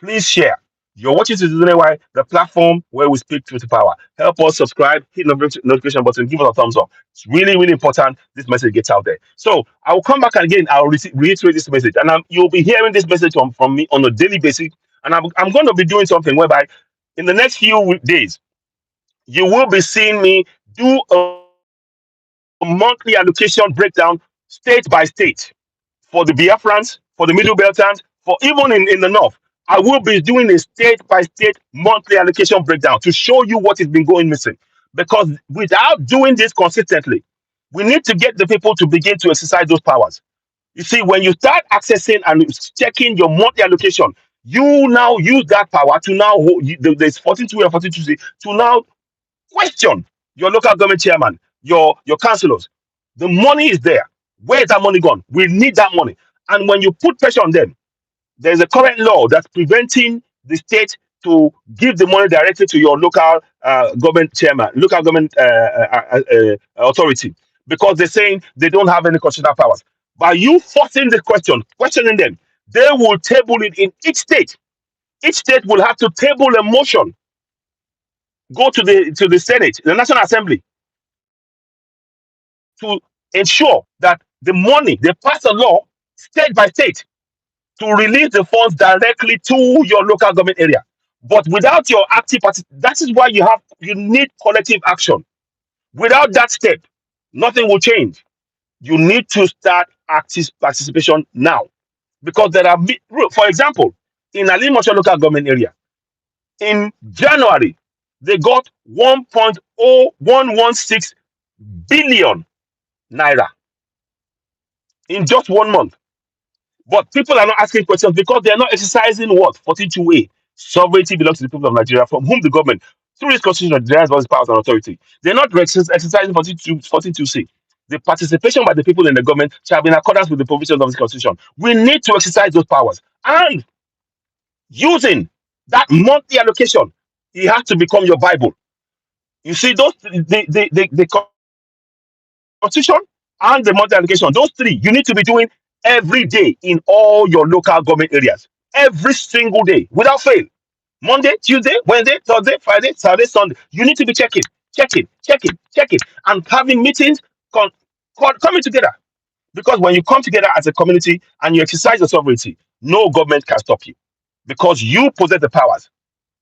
Please share. You're watching Citizen AY, the platform where we speak truth to power. Help us subscribe, hit the notification button, give us a thumbs up. It's really, really important this message gets out there. So I will come back again. I'll reiterate this message, and you'll be hearing this message from me on a daily basis. And I'm going to be doing something whereby in the next few days, you will be seeing me do a monthly allocation breakdown state by state for the Biafrans, for the Middle Beltans, for even in the North. I will be doing a state by state monthly allocation breakdown to show you what has been going missing. Because without doing this consistently, we need to get the people to begin to exercise those powers. You see, when you start accessing and checking your monthly allocation, you now use that power to now there's 42 and 42 to now question your local government chairman, your councillors. The money is there. Where is that money gone? We need that money. And when you put pressure on them, there's a current law that's preventing the state to give the money directly to your local government chairman, local government authority, because they're saying they don't have any constitutional powers. By you forcing the questioning them, they will table it in each state. Each state will have to table a motion, go to the Senate, the National Assembly, to ensure that the money, they pass a law state by state to release the funds directly to your local government area. But without your active that is why you need collective action. Without that step, nothing will change. You need to start active participation now because there are for example, in Alimosho local government area in January they got 1.0116 billion naira in just 1 month. But people are not asking questions because they are not exercising what 42A. Sovereignty belongs to the people of Nigeria, from whom the government, through its constitution, derives all its powers and authority. They're not exercising 42C. The participation by the people in the government shall be in accordance with the provisions of the constitution. We need to exercise those powers. And using that monthly allocation, it has to become your Bible. You see, those the constitution and the monthly allocation, those three, you need to be doing every day in all your local government areas. Every single day, without fail. Monday, Tuesday, Wednesday, Thursday, Friday, Saturday, Sunday. You need to be checking, and having meetings, con- coming together. Because when you come together as a community and you exercise your sovereignty, no government can stop you because you possess the powers.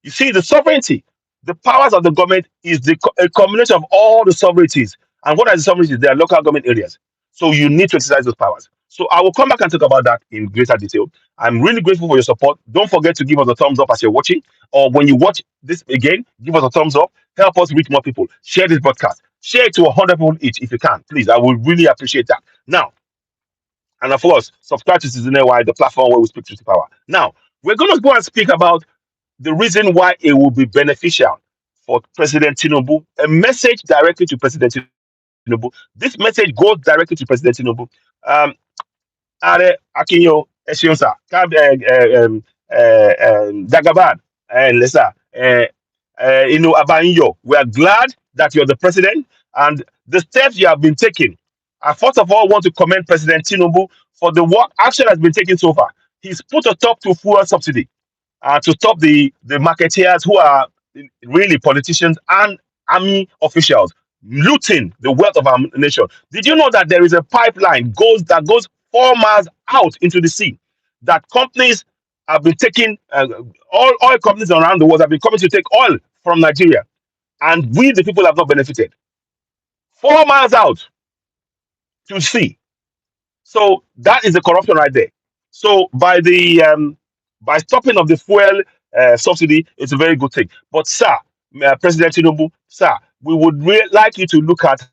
You see, the sovereignty, the powers of the government is a combination of all the sovereignties. And what are the sovereignties? They are local government areas. So you need to exercise those powers. So I will come back and talk about that in greater detail. I'm really grateful for your support. Don't forget to give us a thumbs up as you're watching, or when you watch this again, give us a thumbs up. Help us reach more people. Share this broadcast. Share it to 100 people each if you can. Please, I would really appreciate that. Now, and of course, subscribe to Citizen AY, the platform where we speak truth to power. Now, we're going to go and speak about the reason why it will be beneficial for President Tinubu, a message directly to President Tinubu. This message goes directly to President Tinubu. Um, Are Akinyo Eshionsa, Dagaban, and Lesa, Abayinyo. We are glad that you're the president and the steps you have been taking. I first of all want to commend President Tinubu for the work action has been taken so far. He's put a stop to fuel subsidy to stop the marketeers who are really politicians and army officials looting the wealth of our nation. Did you know that there is a pipeline that goes 4 miles out into the sea? That companies have been taking all oil companies around the world have been coming to take oil from Nigeria, and we the people have not benefited. 4 miles out to sea. So that is the corruption right there. So by stopping of the fuel subsidy, it's a very good thing. But sir, President Tinubu, sir, we would like you to look at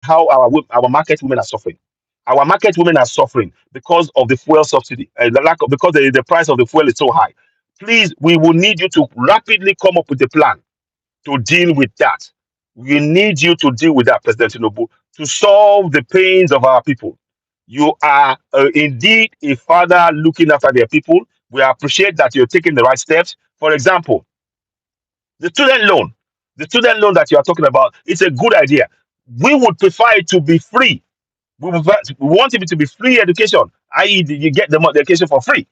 how our market women are suffering. Our market women are suffering because of the fuel subsidy, the lack of because the price of the fuel is so high. Please, we will need you to rapidly come up with a plan to deal with that. We need you to deal with that, President Tinubu, to solve the pains of our people. You are indeed a father looking after their people. We appreciate that you're taking the right steps. For example, the student loan, the student loan that you are talking about, it's a good idea. We would prefer it to be free. We want it to be free education, i.e., you get the education for free.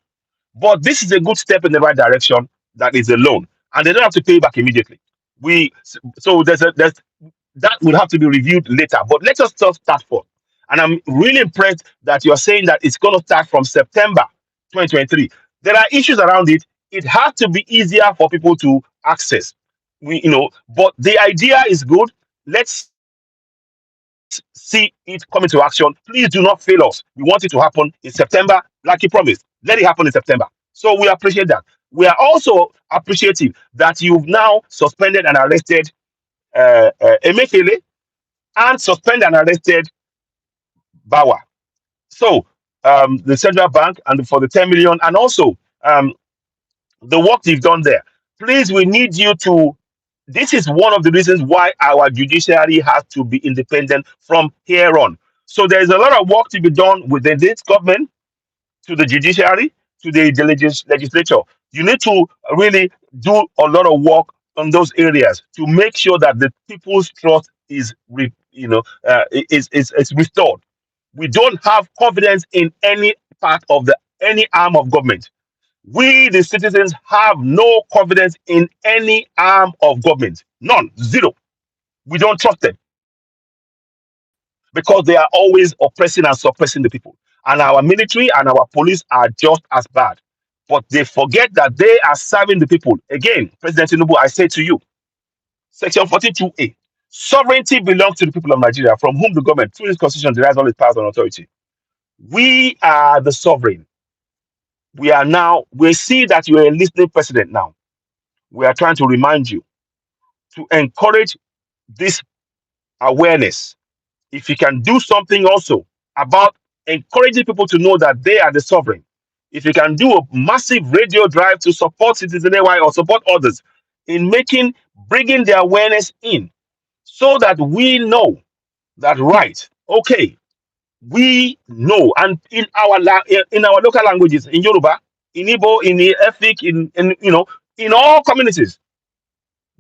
But this is a good step in the right direction. That is a loan, and they don't have to pay back immediately. We so there's that will have to be reviewed later. But let us just start for. And I'm really impressed that you're saying that it's going to start from September 2023. There are issues around it. It has to be easier for people to access. But the idea is good. Let's see it come into action. Please do not fail us. We want it to happen in September, like you promised. Let it happen in September. So we appreciate that. We are also appreciative that you've now suspended and arrested Emefiele and suspended and arrested Bawa. So the central bank and for the 10 million, and also the work you've done there. Please, we need you to. This is one of the reasons why our judiciary has to be independent from here on. So there's a lot of work to be done within this government, to the judiciary, to the legislature. You need to really do a lot of work on those areas to make sure that the people's trust is restored. We don't have confidence in any part of any arm of government. We, the citizens, have no confidence in any arm of government. None, zero. We don't trust them because they are always oppressing and suppressing the people. And our military and our police are just as bad. but they forget that they are serving the people. Again, President Tinubu, I say to you, Section 42A, sovereignty belongs to the people of Nigeria, from whom the government, through this constitution, derives all its powers and authority. We are the sovereign. We see that you are a listening president now. We are trying to remind you to encourage this awareness. If you can do something also about encouraging people to know that they are the sovereign, if you can do a massive radio drive to support Citizen AY or support others in bringing the awareness in, so that we know that, right, okay, we know, and in our local languages, in Yoruba, in Igbo, in the Efik, in all communities,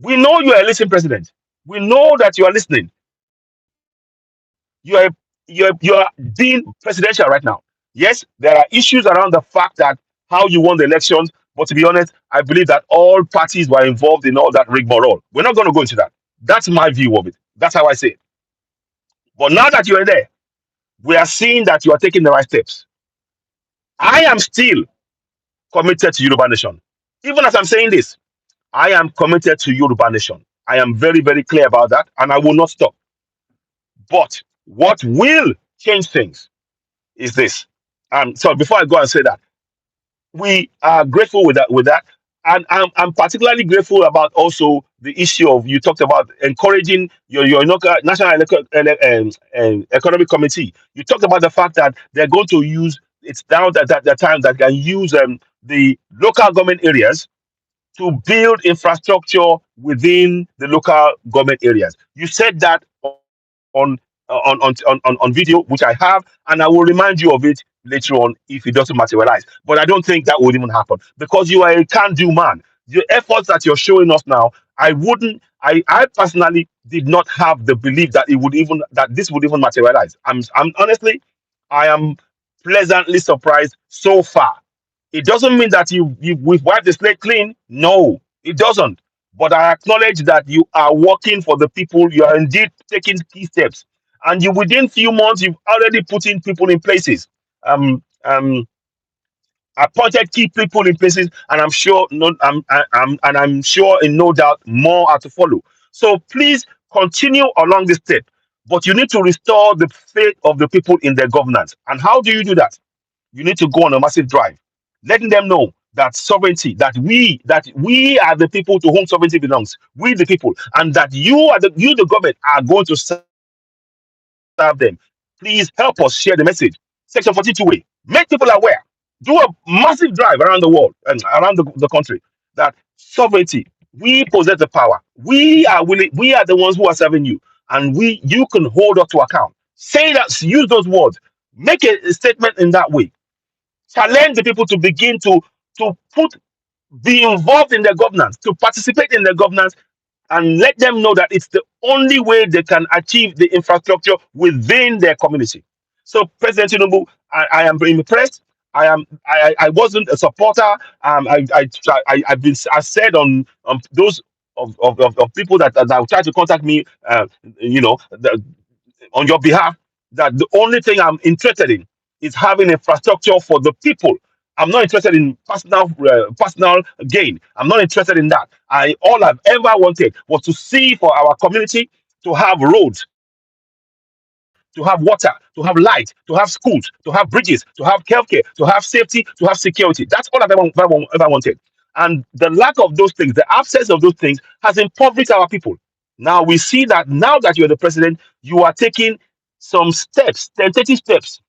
we know you are a listening president. We know that you are listening. You are being presidential right now. Yes, there are issues around the fact that how you won the elections, but to be honest, I believe that all parties were involved in all that rigmarole. We're not going to go into that. That's my view of it. That's how I say it. But now that you are there, we are seeing that you are taking the right steps. I am still committed to Yoruba Nation. Even as I'm saying this, I am committed to Yoruba Nation. I am very, very clear about that, and I will not stop. But what will change things is this. So before I go and say that, we are grateful with that. And I'm particularly grateful about also the issue of, you talked about encouraging your national economic committee. You talked about the fact that they're going to use, it's now that the time that can use the local government areas to build infrastructure within the local government areas. You said that on video, which I have, and I will remind you of it later on if it doesn't materialize. But I don't think that would even happen because you are a can-do man. The efforts that you're showing us now, I wouldn't. I personally did not have the belief that this would even materialize. I'm honestly, I am pleasantly surprised so far. It doesn't mean that we've wiped the slate clean. No, it doesn't. But I acknowledge that you are working for the people. You are indeed taking key steps, and you within few months you've already put in people in places. Um, appointed key people in places, and I'm sure no, I'm sure in no doubt more are to follow. So please continue along this step, but you need to restore the faith of the people in their governance. And how do you do that? You need to go on a massive drive, letting them know that sovereignty, that we are the people to whom sovereignty belongs, we the people, and that the government are going to serve them. Please help us share the message. Section 42A. Make people aware. Do a massive drive around the world and around the country that sovereignty, we possess the power. We are willing, we are the ones who are serving you, and you can hold us to account. Say that, use those words, make a statement in that way. Challenge the people to begin to put be involved in their governance, to participate in their governance, and let them know that it's the only way they can achieve the infrastructure within their community. So, President Tinubu, I am very impressed. I wasn't a supporter. I said on those of people that try to contact me, you know, on your behalf, that the only thing I'm interested in is having infrastructure for the people. I'm not interested in personal gain. I'm not interested in that. I All I've ever wanted was to see for our community to have roads, to have water, to have light, to have schools, to have bridges, to have healthcare, to have safety, to have security. That's all I've ever wanted. And the lack of those things, the absence of those things, has impoverished our people. Now we see that now that you're the president, you are taking some steps, tentative steps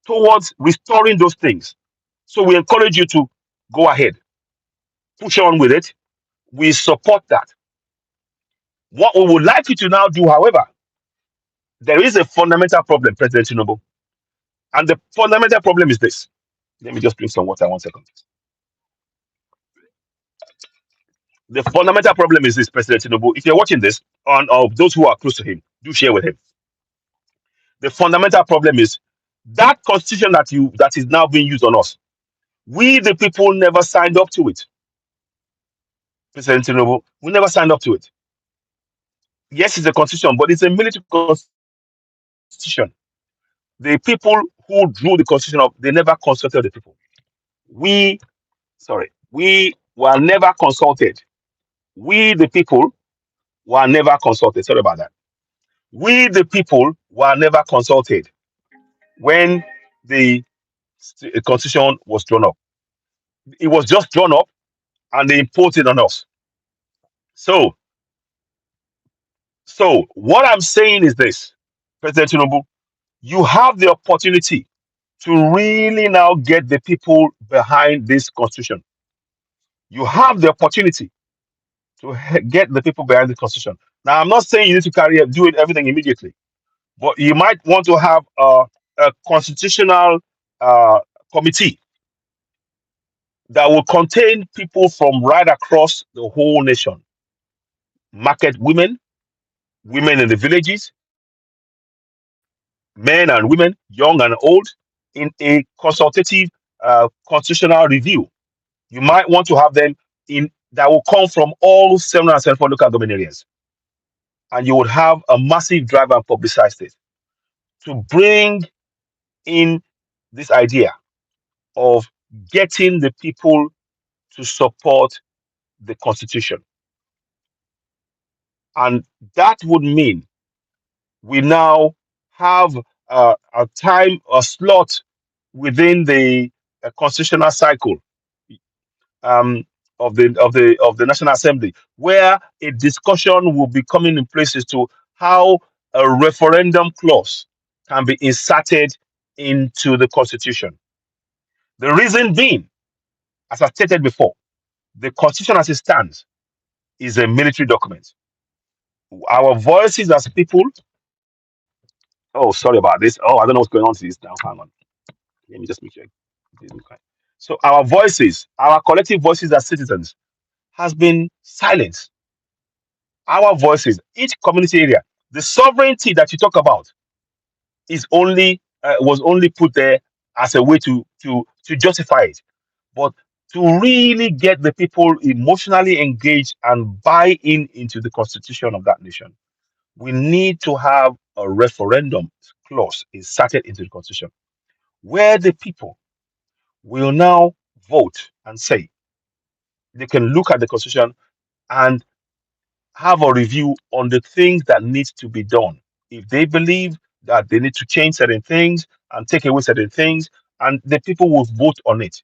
towards restoring those things. So we encourage you to go ahead, push on with it. We support that. What we would like you to now do, however, there is a fundamental problem, President Tinubu. And the fundamental problem is this. Let me just drink some water 1 second. The fundamental problem is this, President Tinubu. If you're watching this, on of those who are close to him, do share with him. The fundamental problem is that constitution that is now being used on us. We, the people, never signed up to it. President Tinubu, we never signed up to it. Yes, it's a constitution, but it's a military constitution. The people who drew the constitution up, they never consulted the people. We sorry, we were never consulted. We, the people, were never consulted. Sorry about that. We, the people, were never consulted when the constitution was drawn up. It was just drawn up and they imposed it on us. So, so what I'm saying is this, President Tinubu, you have the opportunity to really now get the people behind this constitution. You have the opportunity to get the people behind the constitution. Now, I'm not saying you need to do it everything immediately, but you might want to have a constitutional uh, committee that will contain people from right across the whole nation, market women, women in the villages, men and women, young and old, in a consultative constitutional review. You might want to have them in that will come from all 774 local government areas, and you would have a massive drive and publicize it to bring in this idea of getting the people to support the constitution. And that would mean we now have a time, a slot within the constitutional cycle um, of the National Assembly, where a discussion will be coming in place as to how a referendum clause can be inserted into the Constitution. The reason being, as I stated before, the Constitution as it stands is a military document. Our voices as people. Oh, sorry about this. Oh, I don't know what's going on to this now. Hang on. Let me just make sure. So our voices, our collective voices as citizens, has been silenced. Our voices, each community area, the sovereignty that you talk about is only was only put there as a way to justify it. But to really get the people emotionally engaged and buy in into the constitution of that nation, we need to have a referendum clause inserted into the constitution where the people will now vote and say they can look at the constitution and have a review on the things that need to be done. If they believe that they need to change certain things and take away certain things, and the people will vote on it.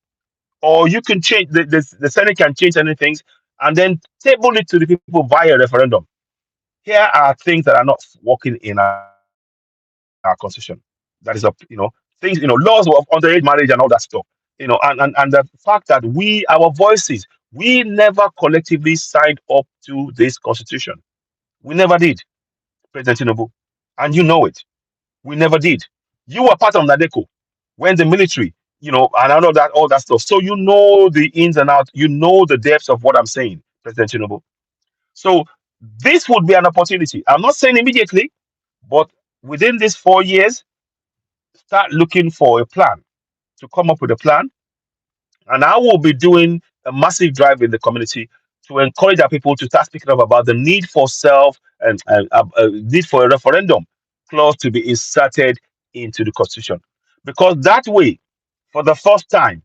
Or you can change the Senate can change certain things and then table it to the people via referendum. Here are things that are not working in our constitution. That is a things, laws of underage marriage and all that stuff. And the fact that our voices, we never collectively signed up to this constitution. We never did, President Tinubu. And you know it. We never did. You were part of Nadeko when the military, and all that stuff. So you know the ins and outs, you know the depths of what I'm saying, President Tinubu. So this would be an opportunity. I'm not saying immediately, but within these 4 years, start looking for a plan, to come up with a plan. And I will be doing a massive drive in the community to encourage our people to start speaking up about the need for self and need for a referendum clause to be inserted into the constitution. Because that way, for the first time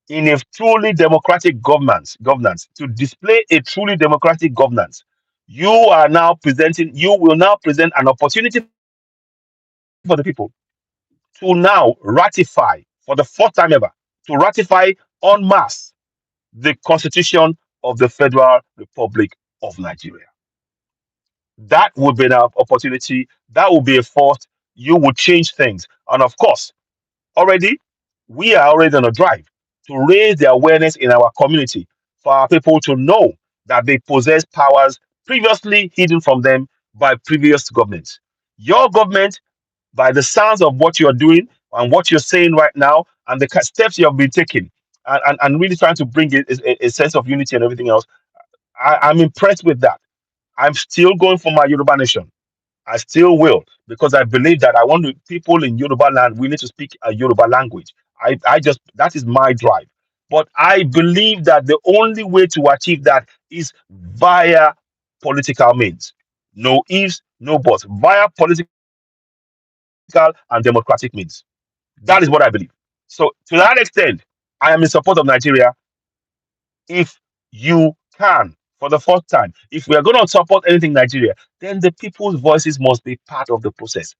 in a truly democratic governance, to display a truly democratic governance, you will now present an opportunity for the people to now ratify for the first time ever, to ratify en masse the Constitution of the Federal Republic of Nigeria. That would be an opportunity. That would be a force. You would change things. And of course, already, we are already on a drive to raise the awareness in our community for our people to know that they possess powers previously hidden from them by previous governments. Your government, by the sounds of what you're doing and what you're saying right now, and the steps you have been taking, and really trying to bring a sense of unity and everything else, I'm impressed with that. I'm still going for my Yoruba nation. I still will because I believe that I want people in Yoruba land. We need to speak a Yoruba language. I just that is my drive. But I believe that the only way to achieve that is via political means. No ifs, no buts. Via political and democratic means. That is what I believe. So to that extent, I am in support of Nigeria. If you can, for the first time, if we are going to support anything Nigeria, then the people's voices must be part of the process.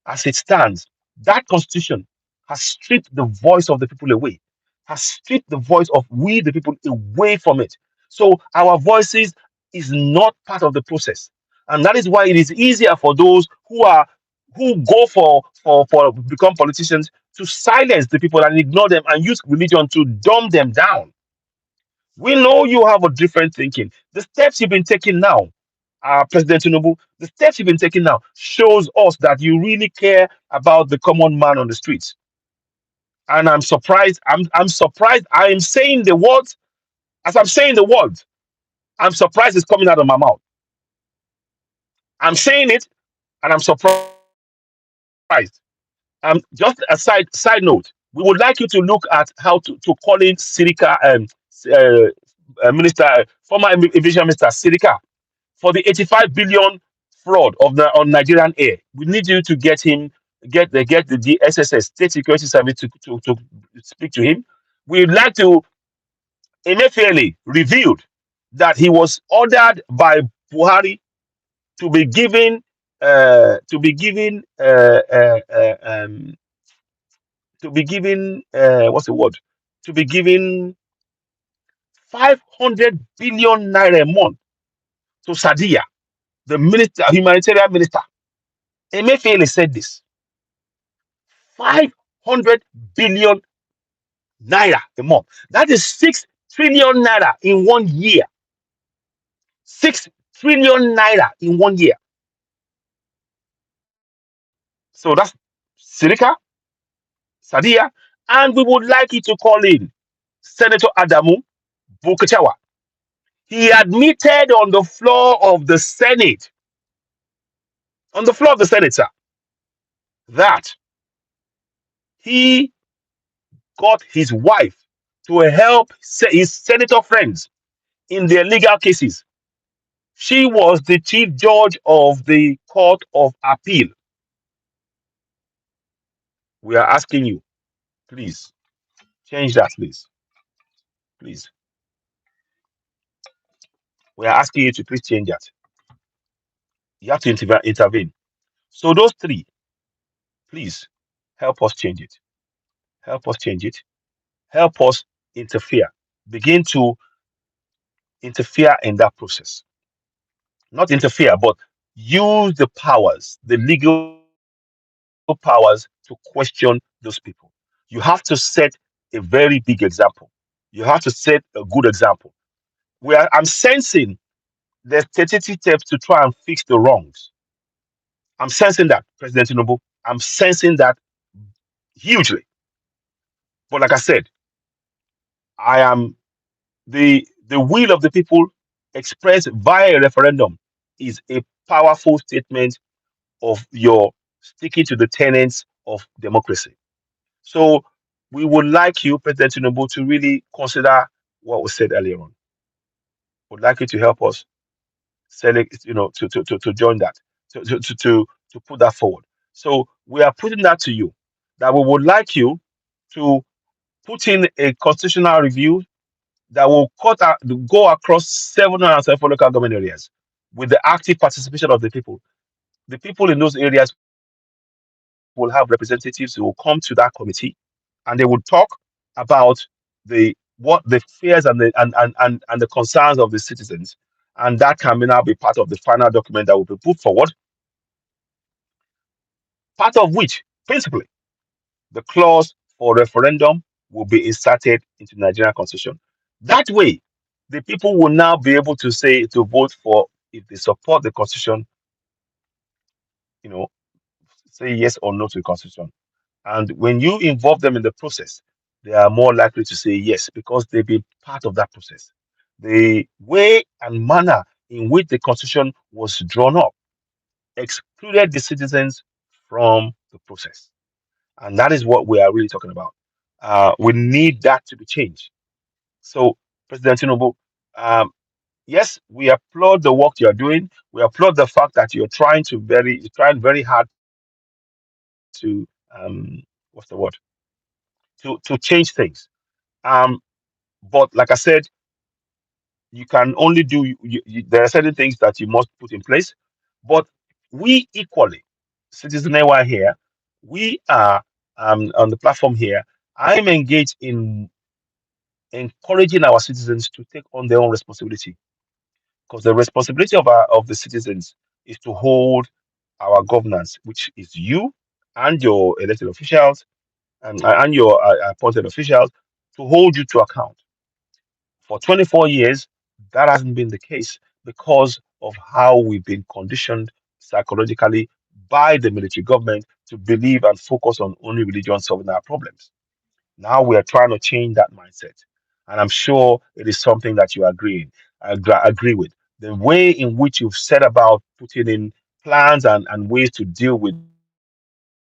As it stands, that constitution has stripped the voice of the people away, has stripped the voice of we the people away from it. So our voices is not part of the process. And that is why it is easier for those who go for become politicians to silence the people and ignore them and use religion to dumb them down. We know you have a different thinking. The steps you've been taking now, President Tinubu, the steps you've been taking now shows us that you really care about the common man on the streets. And I'm surprised. I'm surprised. I am saying the words as I'm saying the words. I'm surprised it's coming out of my mouth. I'm saying it, and I'm surprised. Just a side note. We would like you to look at how to call in Sirika, Minister, former Aviation Minister Sirika, for the 85 billion fraud of the on Nigerian air. We need you to get the SSS State Security Service to speak to him. We'd like to Emefiele revealed that he was ordered by Buhari to be given to be given to be given what's the word to be given 500 billion naira a month to Sadia, the minister, humanitarian minister. Emefiele said this 500 billion naira a month. That is 6 trillion naira in 1 year. 6 trillion naira in 1 year. So that's Sirika, Sadia, and we would like you to call in Senator Adamu Bukachawa. He admitted on the floor of the Senate, sir, that he got his wife to help his senator friends in their legal cases. She was the chief judge of the Court of Appeal. We are asking you, please change that, please. Please. We are asking you to please change that. You have to intervene. So, those three, please help us change it. Help us change it. Help us interfere. Begin to interfere in that process. Not interfere, but use the powers, the legal powers to question those people. You have to set a very big example. You have to set a good example. I'm sensing there's tentative steps to try and fix the wrongs. I'm sensing that, President Tinubu. I'm sensing that hugely. But like I said, I am the will of the people expressed via a referendum is a powerful statement of your sticking to the tenets of democracy. So we would like you, President Tinubu, to really consider what was said earlier on. Would like you to help us select, to join that, to put that forward. So we are putting that to you. That we would like you to put in a constitutional review that will go across 774 local government areas with the active participation of the people. The people in those areas will have representatives who will come to that committee and they will talk about what the fears and the concerns of the citizens, and that can now be part of the final document that will be put forward, part of which principally the clause for referendum will be inserted into the Nigerian constitution. That way, the people will now be able to vote for if they support the constitution, you know, say yes or no to the constitution. And when you involve them in the process, they are more likely to say yes because they've been part of that process. The way and manner in which the constitution was drawn up excluded the citizens from the process. And that is what we are really talking about. We need that to be changed. So, President Tinubu, um, yes, we applaud the work you're doing. We applaud the fact that you're trying very hard to what's the word to change things. Um, but like I said, You can only do, there are certain things that you must put in place. But we equally, Citizen AY here, we are on the platform here. I'm engaged in encouraging our citizens to take on their own responsibility, because the responsibility of the citizens is to hold our governance, which is you and your elected officials and your appointed officials, to hold you to account. For 24 years, that hasn't been the case because of how we've been conditioned psychologically by the military government to believe and focus on only religion solving our problems. Now we are trying to change that mindset. And I'm sure it is something that you agree with. The way in which you've set about putting in plans and ways to deal with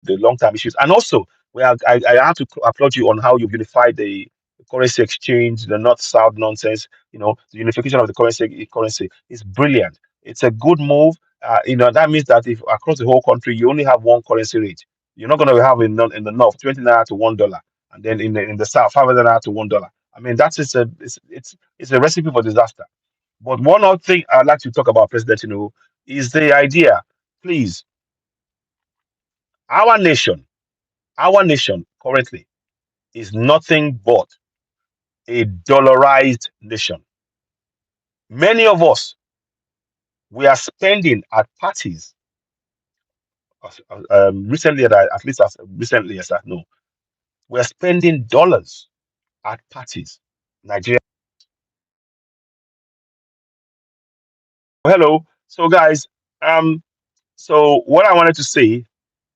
the long term issues. And also, I have to applaud you on how you've unified the currency exchange, the north south nonsense. The unification of the currency is brilliant. It's a good move. That means that if across the whole country you only have one currency rate, you're not going to have in the north 20 naira to $1, and then in the south 500 naira to $1. I mean, that's just it's a recipe for disaster. But one other thing I'd like to talk about, President, is the idea. Please, our nation, our nation currently is nothing but a dollarized nation. Many of us, we are spending at parties, recently, at least as recently as I know, we are spending dollars at parties. Nigeria. Hello. So, guys, um, so what I wanted to say,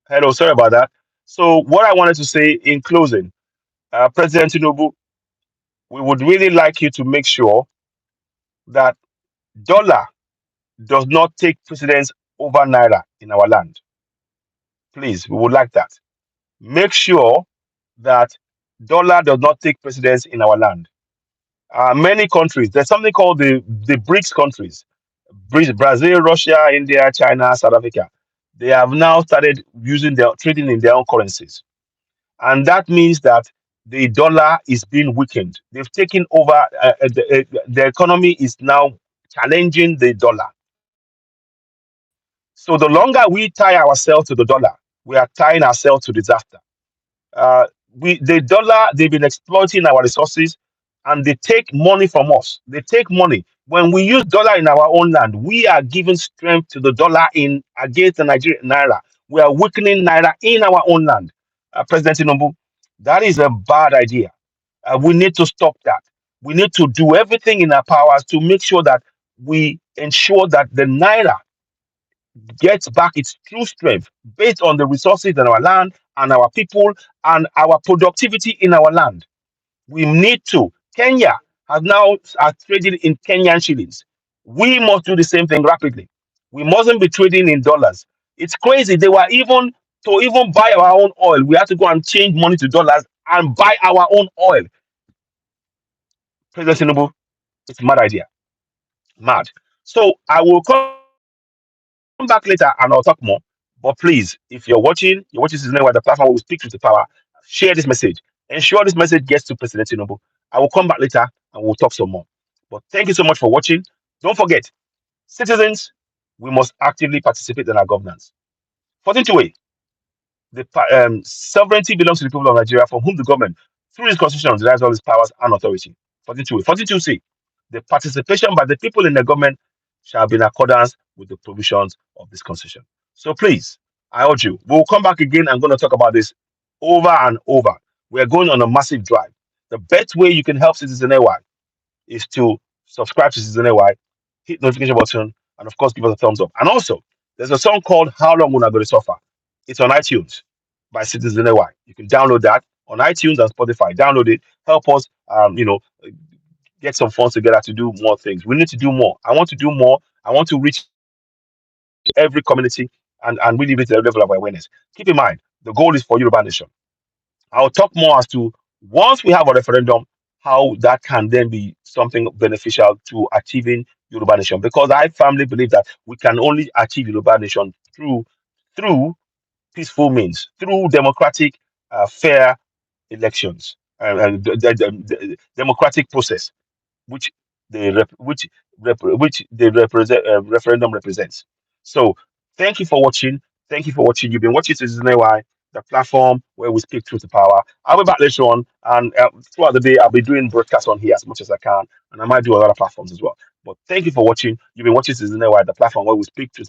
hello, sorry about that. So, what I wanted to say in closing, President Tinubu, we would really like you to make sure that dollar does not take precedence over naira in our land. Please, we would like that. Make sure that dollar does not take precedence in our land. Many countries, there's something called the BRICS countries: Brazil, Russia, India, China, South Africa. They have now started using their trading in their own currencies. And that means that the dollar is being weakened. They've taken over, the economy is now challenging the dollar. So the longer we tie ourselves to the dollar, we are tying ourselves to disaster. Uh, the dollar, they've been exploiting our resources, and they take money from us. They take money. When we use dollar in our own land, we are giving strength to the dollar in against the Nigerian naira. We are weakening naira in our own land. President Tinubu, that is a bad idea. We need to stop that. We need to do everything in our powers to make sure that we ensure that the naira gets back its true strength based on the resources in our land and our people and our productivity in our land. We need to. Kenya has now are trading in Kenyan shillings. We must do the same thing rapidly. We mustn't be trading in dollars. It's crazy. They were even to even buy our own oil. We have to go and change money to dollars and buy our own oil. President Tinubu, it's a mad idea. Mad. So I will come back later and I'll talk more. But please, if you're watching Season where the platform will speak to the power, share this message. Ensure this message gets to President Tinubu. I will come back later and we'll talk some more. But thank you so much for watching. Don't forget, citizens, we must actively participate in our governance. 1428, sovereignty belongs to the people of Nigeria, from whom the government, through its constitution, derives all its powers and authority. 1428. 14.2c, the participation by the people in the government shall be in accordance with the provisions of this constitution. So please, I urge you, we'll come back again. I'm going to talk about this over and over. We're going on a massive drive. The best way you can help Citizen AY is to subscribe to Season AY, hit notification button, and of course give us a thumbs up. And also, there's a song called "How Long Will I Go to Suffer." It's on iTunes by Citizen AY. You can download that on iTunes and Spotify. Download it. Help us, get some funds together to do more things. We need to do more. I want to do more. I want to reach every community and really reach the level of awareness. Keep in mind, the goal is for Yoruba Nation. I'll talk more as to once we have a referendum, how that can then be something beneficial to achieving Yoruba Nation. Because I firmly believe that we can only achieve Yoruba Nation through peaceful means, through democratic, fair elections, and the democratic process, which which the referendum represents. So thank you for watching. Thank you for watching. You've been watching Citizen AY, the platform where we speak truth to power. I'll be back later on, and throughout the day, I'll be doing broadcasts on here as much as I can, and I might do a lot of platforms as well. But thank you for watching. You've been watching Citizen AY, the platform where we speak truth to power.